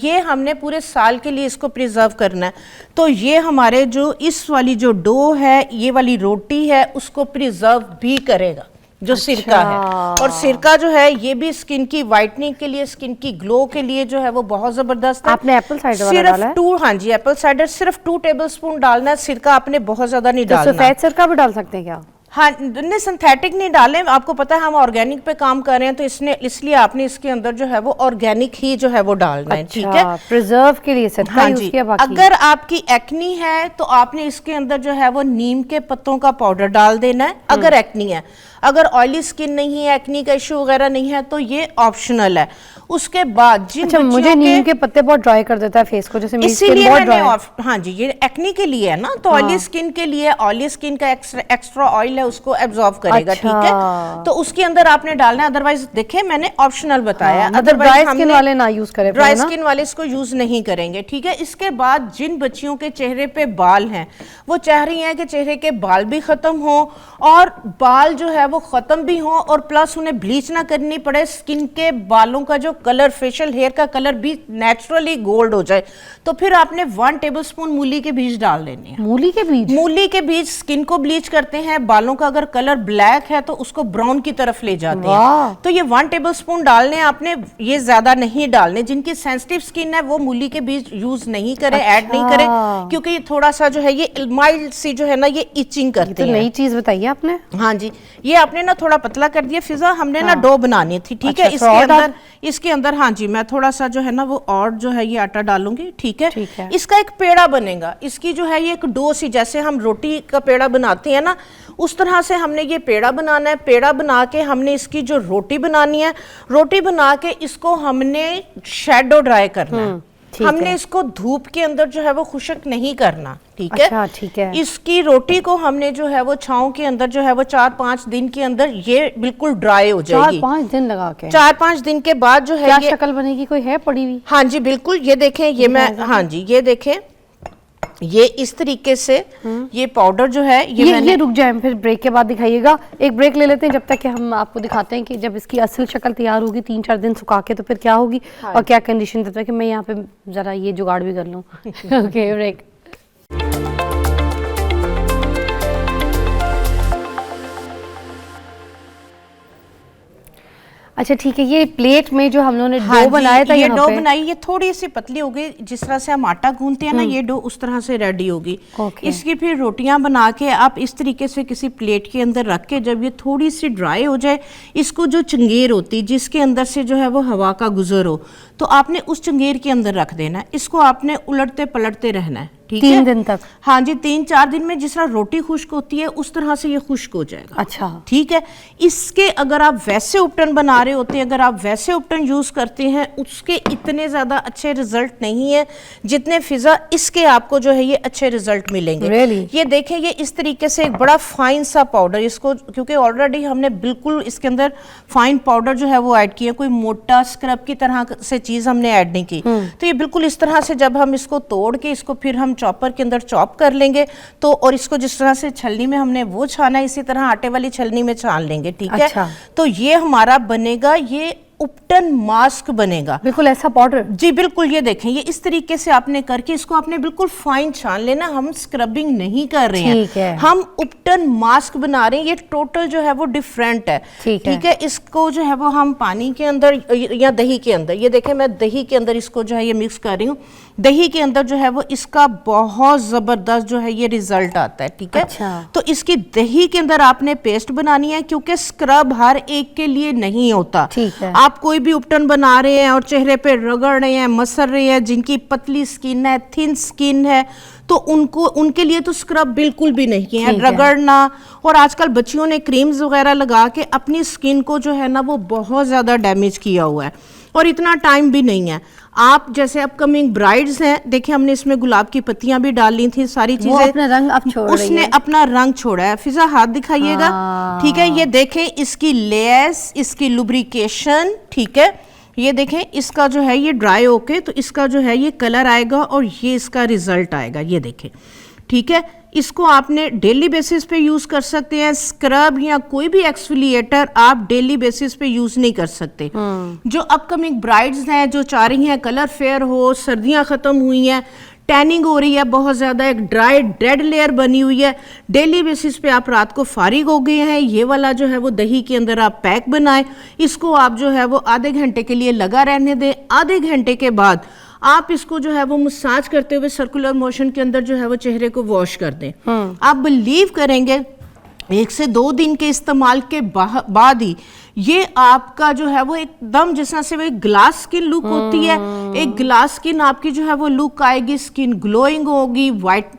ये हमने पूरे साल के लिए इसको प्रिजर्व करना है। तो ये हमारे जो इस वाली जो डो है, ये वाली रोटी है, उसको प्रिजर्व भी करेगा जो सिरका है। और सिरका जो है ये भी स्किन की वाइटनिंग के लिए, स्किन की ग्लो के लिए जो है वो बहुत जबरदस्त है। आपने एप्पल साइडर वाला डाला है? सिर्फ 2, हाँ जी, एप्पल साइडर सिर्फ 2 टेबलस्पून डालना है। सिरका आपने बहुत ज्यादा नहीं डालना। सफेद सिरका भी डाल सकते हैं क्या? हाँ, नहीं सिंथेटिक नहीं डालें। आपको पता है हम ऑर्गेनिक पे काम कर रहे हैं, तो इसलिए आपने इसके अंदर जो है वो ऑर्गेनिक ही जो है वो डालना है। ठीक है, प्रिजर्व के लिए सिरका हाँ यूज जी। किया। बाकी अगर आपकी एक्नी है तो आपने इसके अंदर जो है वो नीम के पत्तों का पाउडर डाल देना है, अगर एक्नी है। अगर ऑयली स्किन नहीं है, एक्नी का इश्यू वगैरह नहीं है, तो ये ऑप्शनल है। उसके बाद जिन अच्छा, मुझे नीम के पत्ते बहुत ड्राई कर देता है फेस को, जैसे मेरी स्किन इसीलिए बहुत मैंने ड्राई है। हाँ जी, ये एक्नी के लिए है ना, तो ऑयली स्किन के लिए, ऑयली स्किन का एक्स्ट्रा ऑयल है, उसको एब्जॉर्ब करेगा। अच्छा। ठीक है, तो उसके अंदर आपने डालना है, अदरवाइज देखे मैंने ऑप्शनल बताया। मतलब ड्राई स्किन वाले ना यूज करें, ड्राई स्किन वाले इसको यूज नहीं करेंगे। ठीक है, इसके बाद जिन बच्चियों के चेहरे पे बाल हैं, वो चाह रही हैं कि चेहरे के बाल भी खत्म हो और बाल जो है वो खत्म भी हो, और प्लस उन्हें ब्लीच ना करनी पड़े, स्किन के बालों का जो कलर, फेशियल हेयर का कलर भी नेचुरली गोल्ड हो जाए, तो फिर आपने 1 टेबलस्पून मूली के बीज डाल देने हैं। मूली के बीज? मूली के बीज स्किन को ब्लीच करते हैं, बालों का अगर कलर ब्लैक है तो उसको ब्राउन की तरफ ले जाते हैं। तो ये 1 टेबलस्पून डालने आपने, ये ज्यादा नहीं डालने। जिनकी सेंसिटिव स्किन है वो मूली के बीज यूज नहीं करें, ऐड नहीं करें, क्योंकि ये थोड़ा सा जो है ये माइल्ड सी जो है ना ये इचिंग करते हैं। नई चीज बताइए आपने। हाँ जी, ये आपने ना थोड़ा पतला कर दिया फिजा, हमने ना डो बनानी थी। ठीक है, इसके अंदर हाँ जी मैं थोड़ा सा जो है ना वो और जो है ये आटा डालूंगी। ठीक है, इसका एक पेड़ा बनेगा। इसकी जो है ये एक डो सी, जैसे हम रोटी का पेड़ा बनाते हैं ना, उस तरह से हमने ये पेड़ा बनाना है। पेड़ा बना के हमने इसकी जो रोटी बनानी है, रोटी बना के इसको हमने शैडो ड्राई करना है। हमने इसको धूप के अंदर जो है वो खुशक नहीं करना। ठीक है, अच्छा, ठीक है। इसकी रोटी को हमने जो है वो छांव के अंदर जो है वो 4-5 दिन के अंदर ये बिल्कुल ड्राई हो जाएगी। 4-5 दिन लगा के? 4-5 दिन के बाद जो है क्या ये शक्ल बनेगी, कोई है पड़ी हुई? हाँ जी बिल्कुल, ये देखें, ये मैं, हाँ जी ये देखें, ये इस तरीके से ये पाउडर जो है ये रुक जाए, फिर ब्रेक के बाद दिखाइएगा। एक ब्रेक ले लेते हैं, जब तक कि हम आपको दिखाते हैं कि जब इसकी असल शक्ल तैयार होगी 3-4 दिन सुखा के, तो फिर क्या होगी और क्या कंडीशन देता है कि मैं यहाँ पे जरा ये जुगाड़ भी कर लूँ। Okay, break. अच्छा ठीक है, ये प्लेट में जो हम लोगों ने डो बनाया था, ये डो बनाई, ये थोड़ी सी पतली हो गई, जिस तरह से हम आटा गूंथते हैं ना, ये डो उस तरह से रेडी होगी। इसकी फिर रोटियां बना के आप इस तरीके से किसी प्लेट के अंदर रख के, जब ये थोड़ी सी ड्राई हो जाए, इसको जो चंगेर होती है जिसके अंदर से जो है वो हवा का गुजर हो, तो आपने उस चंगेर के अंदर रख देना है। इसको आपने उलटते पलटते रहना है। ठीक है, 3 दिन तक? हाँ जी, 3-4 दिन में जिस तरह रोटी खुश्क होती है उस तरह से ये खुश्क हो जाएगा। अच्छा, ठीक है। इसके अगर आप वैसे उपटन बना रहे होते हैं, अगर आप वैसे उपटन यूज करते हैं, उसके इतने ज्यादा अच्छे रिजल्ट नहीं है जितने फिजा इसके आपको जो है ये अच्छे रिजल्ट मिलेंगे। Really? ये देखें, ये इस तरीके से एक बड़ा फाइन सा पाउडर, इसको क्योंकि ऑलरेडी हमने बिल्कुल इसके अंदर फाइन पाउडर जो है वो ऐड किया, कोई मोटा स्क्रब की तरह से चीज हमने ऐड नहीं की। तो ये बिल्कुल इस तरह से जब हम इसको तोड़ के इसको फिर हम चॉपर के अंदर चॉप कर लेंगे, तो और इसको जिस तरह से छलनी में हमने वो छाना है, इसी तरह आटे वाली छलनी में छान लेंगे। ठीक है। अच्छा। तो ये हमारा बनेगा, ये उपटन मास्क बनेगा। बिल्कुल ऐसा पाउडर? जी बिल्कुल, ये देखें, ये इस तरीके से आपने करके इसको आपने बिल्कुल फाइन छान लेना। हम स्क्रबिंग नहीं कर रहे हैं, हम उपटन मास्क बना रहे हैं। ये टोटल जो है वो डिफरेंट है। ठीक है, इसको जो है वो हम पानी के अंदर या दही के अंदर, ये देखें मैं दही के अंदर इसको जो है ये मिक्स कर रही हूँ। दही के अंदर जो है वो इसका बहुत जबरदस्त जो है ये रिजल्ट आता है। ठीक है। अच्छा। तो इसकी दही के अंदर आपने पेस्ट बनानी है, क्योंकि स्क्रब हर एक के लिए नहीं होता। ठीक है। आप कोई भी उपटन बना रहे हैं और चेहरे पे रगड़ रहे हैं, मसर रहे हैं, जिनकी पतली स्किन है, थिन स्किन है, तो उनके लिए तो स्क्रब बिल्कुल भी नहीं है। रगड़ना, और आजकल बच्चियों ने क्रीम्स वगैरह लगा के अपनी स्किन को जो है ना वो बहुत ज्यादा डैमेज किया हुआ है, और इतना टाइम भी नहीं है। आप जैसे अपकमिंग ब्राइड्स हैं, देखिए हमने इसमें गुलाब की पत्तियां भी डाली थी, सारी चीजें, अपना रंग अब छोड़ रही है। उसने अपना रंग छोड़ा है। फिजा हाथ दिखाइएगा। ठीक है, ये देखें इसकी लेस, इसकी लुब्रिकेशन। ठीक है, ये देखें इसका जो है ये ड्राई होके तो इसका जो है ये कलर आएगा और ये इसका रिजल्ट आएगा। ये देखें। ठीक है, इसको आपने डेली बेसिस पे यूज कर सकते हैं। स्क्रब या कोई भी एक्सफोलिएटर आप डेली बेसिस पे यूज नहीं कर सकते। जो अपकमिंग ब्राइड्स हैं, जो चाह रही हैं कलर फेयर हो, सर्दियां खत्म हुई हैं, टैनिंग हो रही है बहुत ज़्यादा, एक ड्राई डेड लेयर बनी हुई है, डेली बेसिस पे आप रात को फारिग हो गए हैं, ये वाला जो है वो दही के अंदर आप पैक बनाएं। इसको आप जो है वो आधे घंटे के लिए लगा रहने दें। आधे घंटे के बाद आप इसको जो है वो मसाज करते हुए सर्कुलर मोशन के अंदर जो है वो चेहरे को वॉश कर दें। आप बिलीव करेंगे, 1 से 2 दिन के इस्तेमाल के बाद ही ये आपका जो है वो एकदम जिस तरह से वो एक ग्लास स्किन लुक होती है, एक ग्लास स्किन आपकी जो है वो लुक आएगी, स्किन ग्लोइंग होगी, वाइट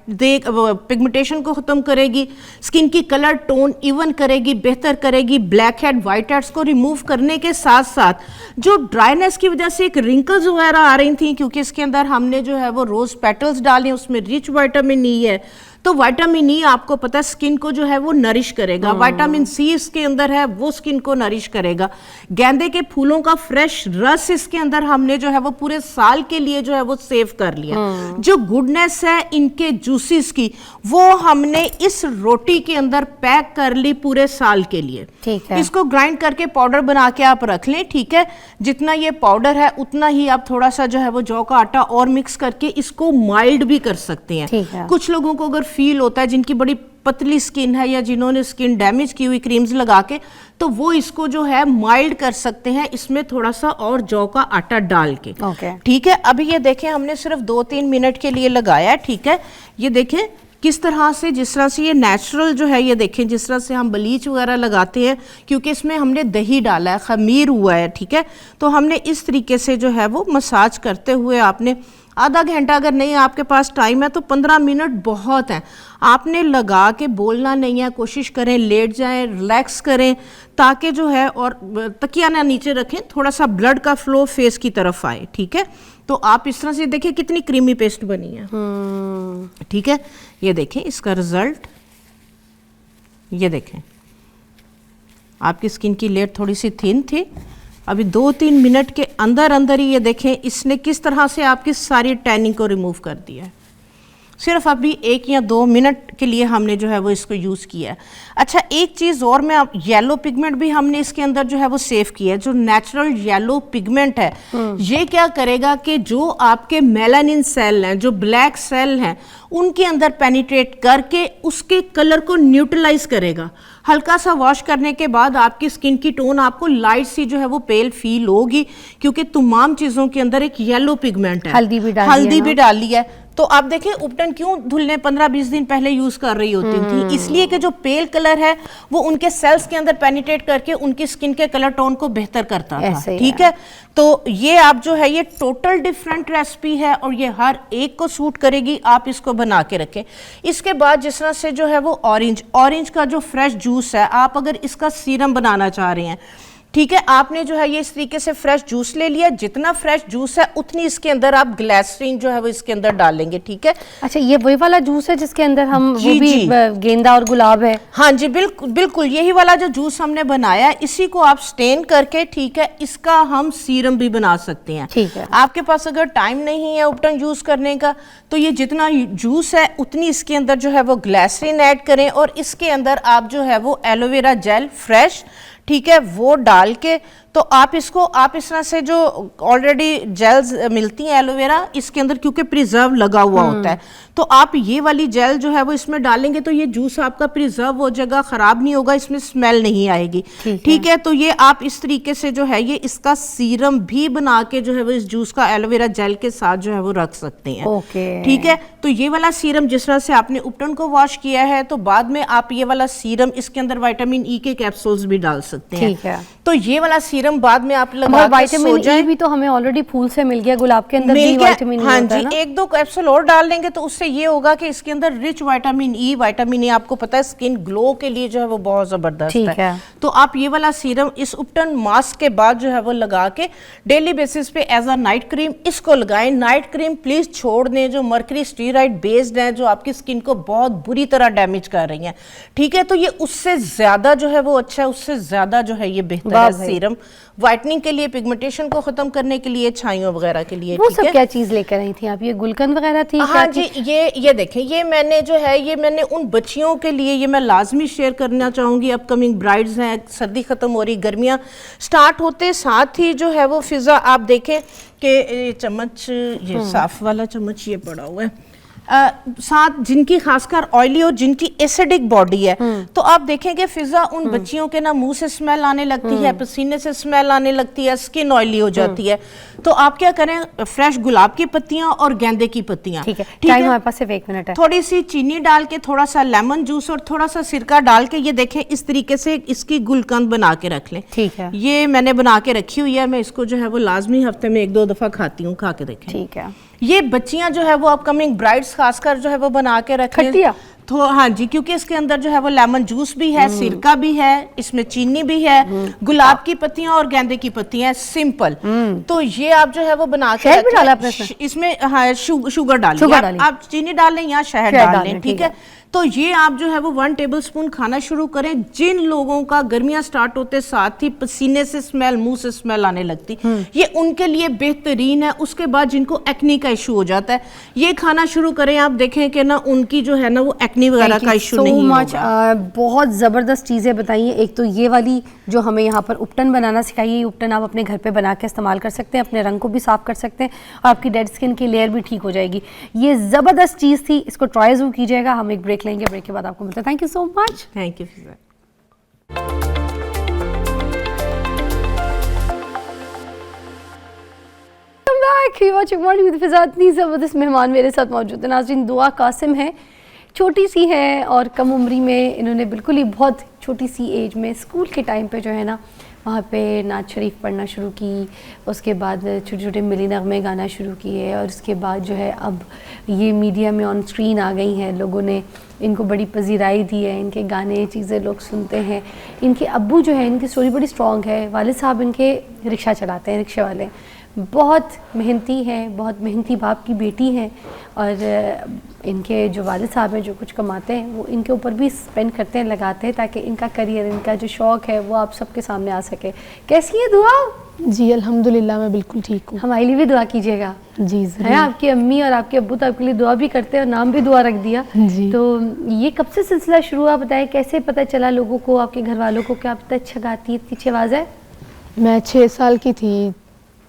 पिगमेंटेशन को ख़त्म करेगी, स्किन की कलर टोन इवन करेगी, बेहतर करेगी, ब्लैक हेड वाइट हेड्स को रिमूव करने के साथ साथ जो ड्राइनेस की वजह से एक रिंकल्स वगैरह आ रही थी, क्योंकि इसके अंदर हमने जो है वो रोज पेटल्स डाले, उसमें रिच विटामिन ई है, तो विटामिन ई आपको पता है स्किन को जो है वो नरिश करेगा, विटामिन सी इसके अंदर है वो स्किन को नरिश करेगा, गेंदे के फूलों का फ्रेश रस इसके अंदर हमने जो है वो पूरे साल के लिए जो है वो सेव कर लिया। जो गुडनेस है इनके जूसेस की वो हमने इस रोटी के अंदर पैक कर ली पूरे साल के लिए। ठीक है। इसको ग्राइंड करके पाउडर बना के आप रख लें, ठीक है। जितना ये पाउडर है उतना ही आप थोड़ा सा जो है वो जौ का आटा और मिक्स करके इसको माइल्ड भी कर सकते हैं। ठीक है। कुछ लोगों को अगर फील होता है जिनकी बड़ी पतली स्किन है या जिन्होंने स्किन डैमेज की हुई क्रीम्स लगा के, तो वो इसको जो है माइल्ड कर सकते हैं इसमें थोड़ा सा और जौ का आटा डाल के। ठीक है। अभी ये देखें हमने सिर्फ 2-3 मिनट के लिए लगाया है, ठीक है। ये देखें किस तरह से, जिस तरह से ये नेचुरल जो है, ये देखें जिस तरह से हम ब्लीच वगैरह लगाते हैं, क्योंकि इसमें हमने दही डाला है, खमीर हुआ है, ठीक है। तो हमने इस तरीके से जो है वो मसाज करते हुए आपने आधा घंटा, अगर नहीं आपके पास टाइम है तो 15 मिनट बहुत है, आपने लगा के बोलना नहीं है, कोशिश करें लेट जाएं, रिलैक्स करें, ताकि जो है और तकिया ना नीचे रखें, थोड़ा सा ब्लड का फ्लो फेस की तरफ आए, ठीक है। तो आप इस तरह से देखिए कितनी क्रीमी पेस्ट बनी है, ठीक है। ये देखें इसका रिजल्ट, ये देखें आपकी स्किन की लेयर थोड़ी सी थिन थी, अभी 2-3 मिनट के अंदर अंदर ही ये देखें इसने किस तरह से आपकी सारी टैनिंग को रिमूव कर दिया है। सिर्फ अभी 1 या 2 मिनट के लिए हमने जो है वो इसको यूज़ किया है। अच्छा, एक चीज़ और मैं, येलो पिगमेंट भी हमने इसके अंदर जो है वो सेव किया है। जो नेचुरल येलो पिगमेंट है ये क्या करेगा कि जो आपके मेलानिन सेल हैं, जो ब्लैक सेल हैं, उनके अंदर पेनिट्रेट करके उसके कलर को न्यूट्रलाइज करेगा। हल्का सा वॉश करने के बाद आपकी स्किन की टोन आपको लाइट सी जो है वो पेल फील होगी, क्योंकि तमाम चीज़ों के अंदर एक येलो पिगमेंट है। हल्दी भी डाली है। तो आप देखें उपटन क्यों धुलने 15-20 दिन पहले यूज कर रही होती थी, इसलिए कि जो पेल कलर है वो उनके सेल्स के अंदर पेनिट्रेट करके उनकी स्किन के कलर टोन को बेहतर करता था, ठीक है। तो ये आप जो है ये टोटल डिफरेंट रेसिपी है और ये हर एक को सूट करेगी, आप इसको बना के रखें। इसके बाद जिस तरह से जो है वो ऑरेंज का जो फ्रेश जूस है, आप अगर इसका सीरम बनाना चाह रहे हैं, ठीक है, आपने जो है ये इस तरीके से फ्रेश जूस ले लिया, जितना फ्रेश जूस है उतनी इसके अंदर आप ग्लिसरीन जो है वो इसके अंदर डालेंगे, ठीक है। अच्छा, ये वही वाला जूस है जिसके अंदर हम वो भी गेंदा और गुलाब है? हाँ जी, बिल्कुल यही वाला जो जूस हमने बनाया है, इसी को आप स्टेन करके, ठीक है, इसका हम सीरम भी बना सकते हैं, ठीक है। आपके पास अगर टाइम नहीं है उपटन यूज करने का, तो ये जितना जूस है उतनी इसके अंदर जो है वो ग्लिसरीन ऐड करें और इसके अंदर आप जो है वो एलोवेरा जेल फ्रेश, ठीक है, वो डाल के, तो आप इसको इस तरह से जो ऑलरेडी जेल्स मिलती हैं एलोवेरा, इसके अंदर क्योंकि प्रिजर्व लगा हुआ होता है, तो आप ये वाली जेल जो है वो इसमें डालेंगे तो ये जूस आपका प्रिजर्व हो जाएगा, खराब नहीं होगा, इसमें स्मेल नहीं आएगी, ठीक है। तो ये आप इस तरीके से जो है ये इसका सीरम भी बना के जो है वो इस जूस का एलोवेरा जेल के साथ जो है वो रख सकते हैं, ठीक है। तो ये वाला सीरम जिस तरह से आपने उपटन को वॉश किया है, तो बाद में आप ये वाला सीरम इसके अंदर विटामिन ई के कैप्सूल्स भी डाल सकते हैं, ठीक है। तो ये वाला सीरम बाद में आप लगा के विटामिन ई भी तो हमें ऑलरेडी फूल से मिल गया, गुलाब के अंदर भी विटामिन ई होता है ना? 1-2 कैप्सूल और डाल देंगे तो उससे ये होगा कि इसके अंदर रिच विटामिन ई आपको पता है स्किन ग्लो के लिए जो है वो बहुत जबरदस्त है। तो आप ये वाला सीरम इस उपटन मास्क के बाद जो है वो लगा के डेली बेसिस पे एज अ नाइट क्रीम इसको लगाएं। नाइट क्रीम प्लीज छोड़ दें जो मर्करी स्टीरॉइड बेस्ड है, जो आपकी स्किन को बहुत बुरी तरह डैमेज कर रही है, ठीक है। तो ये उससे ज्यादा जो है वो अच्छा है, उससे ज्यादा जो है ये बेहतर है सीरम, व्हाइटनिंग के लिए, पिगमेंटेशन को खत्म करने के लिए, छाइयों वगैरह के लिए। वो सब क्या चीज लेकर आई थी आप? ये गुलकंद वगैरह थी? हाँ जी, ये देखें, ये मैंने जो है ये मैंने उन बच्चियों के लिए ये मैं लाजमी शेयर करना चाहूँगी। अपकमिंग ब्राइड्स हैं, सर्दी ख़त्म हो रही, गर्मियाँ स्टार्ट होते साथ ही जो है वो फिज़ा आप देखें कि चम्मच, ये साफ वाला चम्मच ये पड़ा हुआ है, साथ जिनकी खासकर ऑयली और जिनकी एसिडिक बॉडी है, तो आप देखेंगे फिजा उन बच्चियों के ना मुंह से स्मेल आने लगती है, पसीने से स्मेल आने लगती है, स्किन ऑयली हो जाती है। तो आप क्या करें, फ्रेश गुलाब की पत्तियां और गेंदे की पत्तियां, ठीक है, टाइम हमारे पास सिर्फ 1 मिनट है। थोड़ी सी चीनी डाल के, थोड़ा सा लेमन जूस और थोड़ा सा सिरका डाल के, ये देखें इस तरीके से इसकी गुलकंद बना के रख लें। ठीक है, ये मैंने बना के रखी हुई है, मैं इसको जो है वो लाजमी हफ्ते में 1-2 दफा खाती हूँ, खा के देखें। ठीक है, ये बच्चियां जो है वो अपकमिंग ब्राइड्स खासकर जो है वो बना के रखें। खट्टिया? तो हाँ जी, क्योंकि इसके अंदर जो है वो लेमन जूस भी है, सिरका भी है, इसमें चीनी भी है, गुलाब की पत्तियां और गेंदे की पत्तियां, सिंपल। तो ये आप जो है वो बना के शहद भी डाला आपने इसमें हाँ, शुगर डालिए, आप चीनी डाल लें या शहद डाल लें, ठीक है। तो ये आप जो है वो 1 टेबलस्पून खाना शुरू करें। जिन लोगों का गर्मियां स्टार्ट होते साथ ही पसीने से स्मेल, मुंह से स्मेल आने लगती, ये उनके लिए बेहतरीन है। उसके बाद जिनको एक्नी का इशू हो जाता है, ये खाना शुरू करें, आप देखें कि ना उनकी जो है ना वो एक्नी वगैरह का इशू नहीं होगा। बहुत ज़बरदस्त चीज़ें बताई हैं। एक तो ये वाली जो हमें यहाँ पर उपटन बनाना सिखाई है, ये उपटन आप अपने घर पे बना के इस्तेमाल कर सकते हैं, अपने रंग को भी साफ कर सकते हैं और आपकी डेड स्किन की लेयर भी ठीक हो जाएगी। ये ज़बरदस्त चीज़ थी, इसको ट्राई ज़रूर कीजिएगा। हम एक ब्रेक लेंगे, ब्रेक के बाद आपको मिलता है। Thank you so much. Thank you. Morning with Fiza. इतनी ज़बरदस्त मेहमान मेरे साथ मौजूद है। नाज़रीन, दुआ कासिम है, छोटी सी है और कम उम्री में इन्होंने बिल्कुल ही बहुत छोटी सी एज में स्कूल के टाइम पे जो है ना वहाँ पे नात शरीफ पढ़ना शुरू की, उसके बाद छोटे छोटे मिली नगमे गाना शुरू किए और उसके बाद जो है अब ये मीडिया में ऑन स्क्रीन आ गई हैं। लोगों ने इनको बड़ी पजीराई दी है, इनके गाने चीज़ें लोग सुनते हैं। इनके अब्बू जो है, इनकी स्टोरी बड़ी स्ट्रॉन्ग है। वालिद साहब इनके रिक्शा चलाते हैं, रिक्शे वाले, बहुत मेहनती हैं, बहुत मेहनती बाप की बेटी हैं और इनके जो वालिद साहब हैं जो कुछ कमाते हैं वो इनके ऊपर भी स्पेंड करते हैं, लगाते हैं ताकि इनका करियर, इनका जो शौक़ है वो आप सबके सामने आ सके। कैसी है दुआ? जी अल्हम्दुलिल्लाह, मैं बिल्कुल ठीक हूँ। हमारे लिए भी दुआ कीजिएगा। जी है, आपकी अम्मी और आपके अब्बू तो आपके लिए दुआ भी करते हैं और नाम भी दुआ रख दिया। जी। तो ये कब से सिलसिला शुरू हुआ, बताएं कैसे पता चला लोगों को, आपके घर वालों को, कि आप इतना अच्छा गाती है, इतनी अच्छी आवाज़ है? मैं 6 साल की थी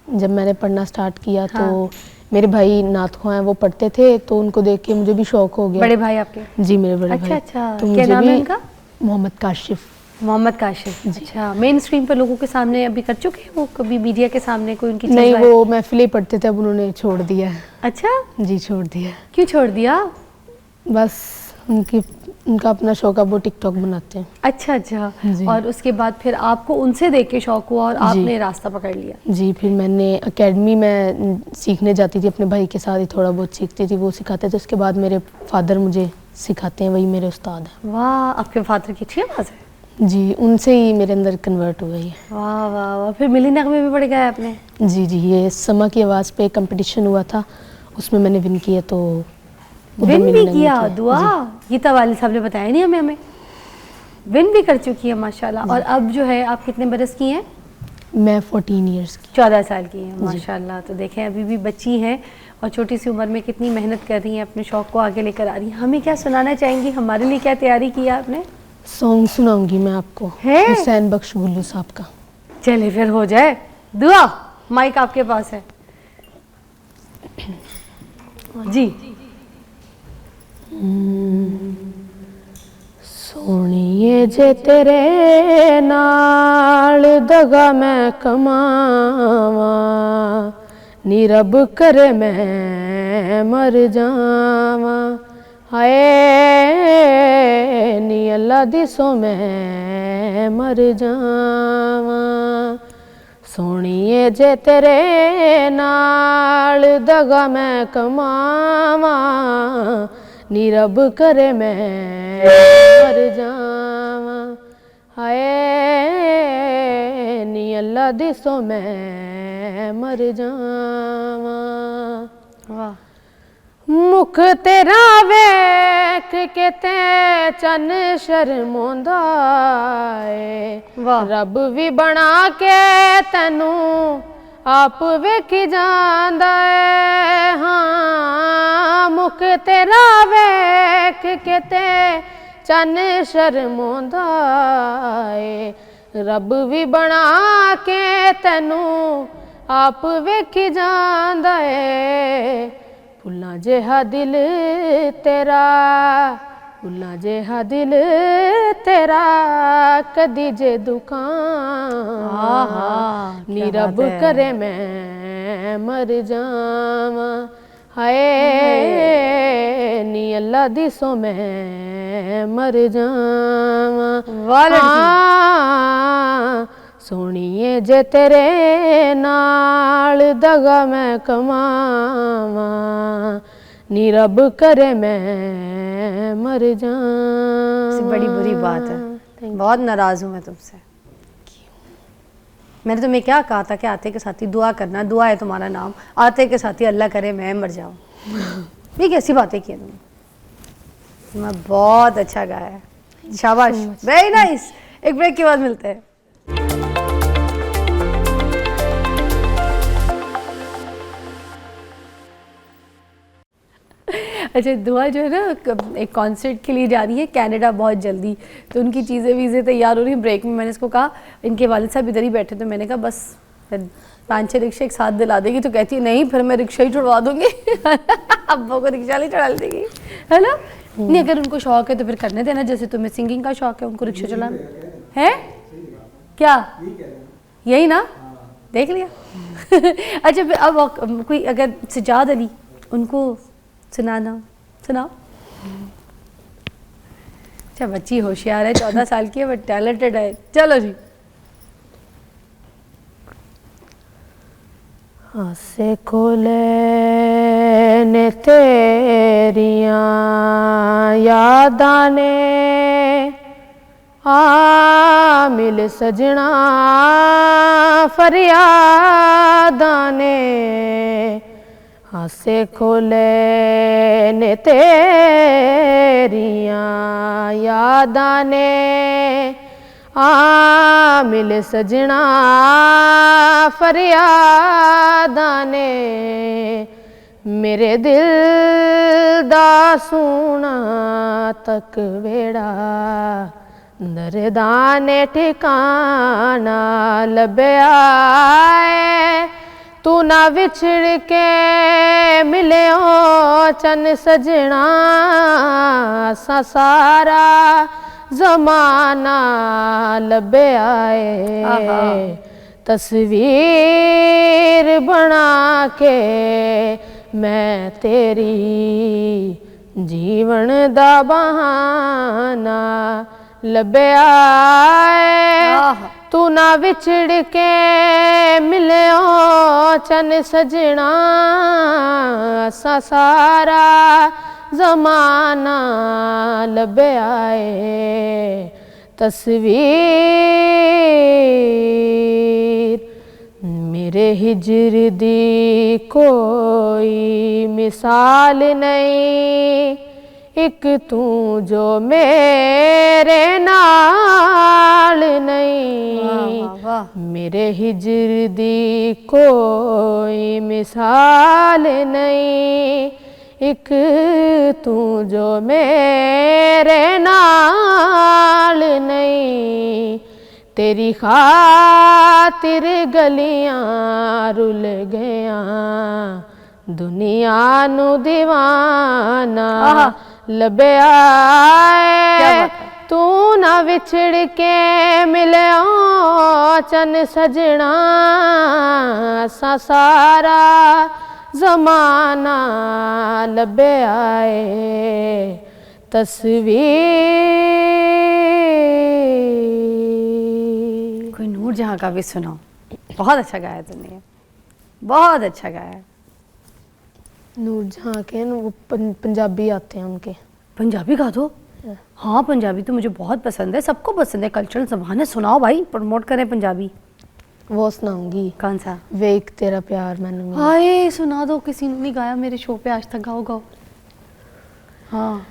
जब मैंने पढ़ना स्टार्ट किया। हाँ। तो मेरे भाई नात ख़्वां हैं, वो पढ़ते थे, तो उनको देख के मुझे भी शौक हो गया। बड़े भाई आपके? जी मेरे बड़े भाई। अच्छा, तो क्या मुझे नाम भी है उनका? मोहम्मद काशिफ। मोहम्मद काशिफ। अच्छा, मेन स्ट्रीम पर लोगों के सामने अभी कर चुके हैं वो, कभी मीडिया के सामने कोई उनकी नहीं, वो महफिलें पढ़ते थे, अब उन्होंने छोड़ दिया। अच्छा, जी छोड़ दिया। क्यों छोड़ दिया? बस उनका अपना शौक है, वो टिकटॉक बनाते हैं। अच्छा अच्छा। जी। और उसके बाद फिर आपको उनसे देख के शौक हुआ और जी। आपने रास्ता पकड़ लिया? जी, फिर मैंने एकेडमी में सीखने जाती थी, अपने भाई के साथ ही थोड़ा बहुत सीखती थी, वो सिखाते थे। उसके बाद मेरे फादर मुझे सिखाते हैं, वही मेरे उस्ताद हैं। वाह, आपके फादर की अच्छी आवाज़ है। जी, उनसे ही मेरे अंदर कन्वर्ट हुआ है। वाह वाह वाह। फिर मिली नगमे में भी पढ़ गए आपने? जी जी, ये समा की आवाज़ पे कंपटीशन हुआ था, उसमें मैंने विन किया। तो उधर विन मिली भी नगमे किया? दुआ, ये तो वालिद साहब ने बताया नहीं हमें। विन भी कर चुकी है माशाल्लाह। और अब जो है आप कितने बरस की हैं? मैं 14 इयर्स की। 14 साल की हैं माशाल्लाह। तो देखें अभी भी बच्ची हैं और छोटी सी उम्र में कितनी मेहनत कर रही हैं, अपने शौक़ को आगे लेकर आ रही हैं। हमें क्या सुनाना चाहेंगी, हमारे लिए क्या तैयारी की है आपने? सॉन्ग सुनाऊंगी मैं आपको, है? हुसैन बख्श गुल्लू साहब का। चले फिर हो जाए दुआ, माइक आपके पास है जी। सोनिए जे तेरे नाल दगा मैं कमावा, नी रब करे मैं मर जावा। हाय नी अल्लाह दिसो मैं मर जावा। सोनिए जे तेरे नाल दगा मैं कमावा, नी रब करे मैं मर जावा। हाय नी अल्लाह दिसो मैं मर जावा। वाह। मुख तेरा वेख के ते चन शर्मोंदा है, वाह। रब भी बना के तैनू आप वेख जांदा है। हाँ, मुख तेरा वेख के ते चन शर्मोंदा है, रब भी बना के तैनू आप वेख जांदा है। फुल्ला जिहा दिल तेरा, फुल्ला जिहा दिल तेरा, कदी जे दुकान नी रब करे मैं मर जावा, हाय नी अल्लाह दी सो मैं मर जावा। सोनिए जे तेरे नाल दगा मैं कमावा, नी रब करे मैं मर जावा। बड़ी बुरी बात है, बहुत नाराज़ हूँ मैं तुमसे। मैंने तुम्हें क्या कहा था कि आते के साथ ही दुआ करना, दुआ है तुम्हारा नाम, आते के साथ ही अल्लाह करे मैं मर जाऊँ। ये कैसी बातें की तुमने? तुम्हें बहुत अच्छा गाया है, शाबाश, वेरी नाइस। एक ब्रेक के बाद मिलते हैं। अच्छा, दुआ जो है ना एक कॉन्सर्ट के लिए जा रही है कनाडा बहुत जल्दी, तो उनकी चीज़ें वीज़ें तैयार हो रही हैं। ब्रेक में मैंने इसको कहा, इनके वालिद साहब इधर ही बैठे, तो मैंने कहा बस 5-6 रिक्शे एक साथ दिला देगी, तो कहती है नहीं फिर मैं रिक्शा ही छुड़वा दूँगी। अब्बा को रिक्शा नहीं चढ़ा देगी, है ना? नहीं, अगर उनको शौक है तो फिर करने देना, जैसे तुम्हें सिंगिंग का शौक है, उनको रिक्शा चलाना है क्या? यही ना, देख लिया। अच्छा, फिर अब कोई अगर सजाद अली, उनको सुनाना, सुनाओ। अच्छा, बच्ची होशियार है, 14 साल की है, बट टैलेंटेड है। चलो जी। आसे खोले ने तेरियां यादां ने, आ मिल सजना फरियादां ने, आसे खोले ने तेरियां यादां ने, आ मिल सजना फरियादां ने, मेरे दिल दा सोना तक वेड़ा, दर्दां ने ठिकाना लभया ऐ, तू ना विछड़ के मिलियो चन सजना, सा सारा ज़माना लभया ऐ, तस्वीर बना के मैं तेरी जीवन दा बहाना लभया ऐ, तू ना विछड़ के मिलियो चन सजना, सा सारा ज़माना लभया ऐ, तस्वीर मेरे हिजर दी कोई मिसाल नहीं, एक तू जो मेरे नाल नहीं, मेरे हिजर दी कोई मिसाल नहीं, एक तू जो मेरे नाल नहीं, तेरी खातिर गलियां रुल गया, दुनिया नू दीवाना लभया ऐ, तू ना विछड़ के मिलियो चन सजना, सा सारा ज़माना लभया ऐ, तस्वीर। कोई नूर जहाँ का भी सुनाओ। बहुत अच्छा गाया तुमने, बहुत अच्छा गाया। नूरजहां के न वो पंजाबी आते हैं उनके। पंजाबी गा दो। हाँ, पंजाबी तो मुझे बहुत पसंद है, सबको पसंद है, कल्चरल ज़बान है। सुनाओ भाई, प्रमोट करें पंजाबी। वो सुनाऊंगी। कौन सा? वेख तेरा प्यार मैनू मिला। हाय, सुना दो, किसी ने नहीं गाया मेरे शो पे आज तक। गाओ गाओ। हाँ।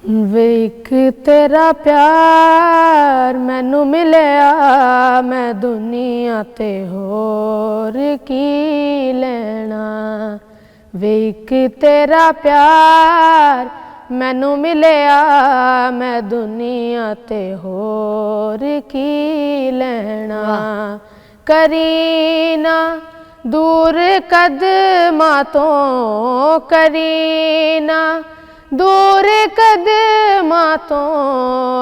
वेख तेरा प्यार मैनू मिलिया, मैं दुनिया ते होर की लेना। वेख तेरा प्यार मैनू मिलिया, मैं दुनिया ते होर की लेना। करीना दूर कदमा तो करीना दूर कदमा तो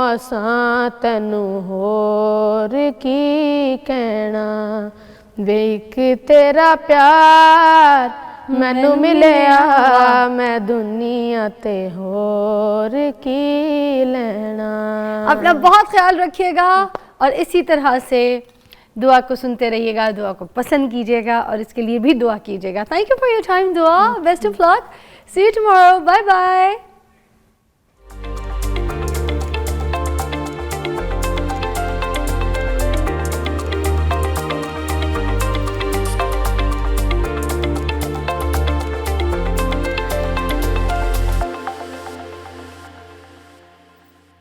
असां तैनू होर की कहना वे इक तेरा प्यार मैनू मिलिया मैं दुनिया ते होर की लेना। अपना बहुत ख्याल रखिएगा और इसी तरह से दुआ को सुनते रहिएगा, दुआ को पसंद कीजिएगा और इसके लिए भी दुआ कीजिएगा। Thank you for your time Dua, best of luck, see you tomorrow, bye bye.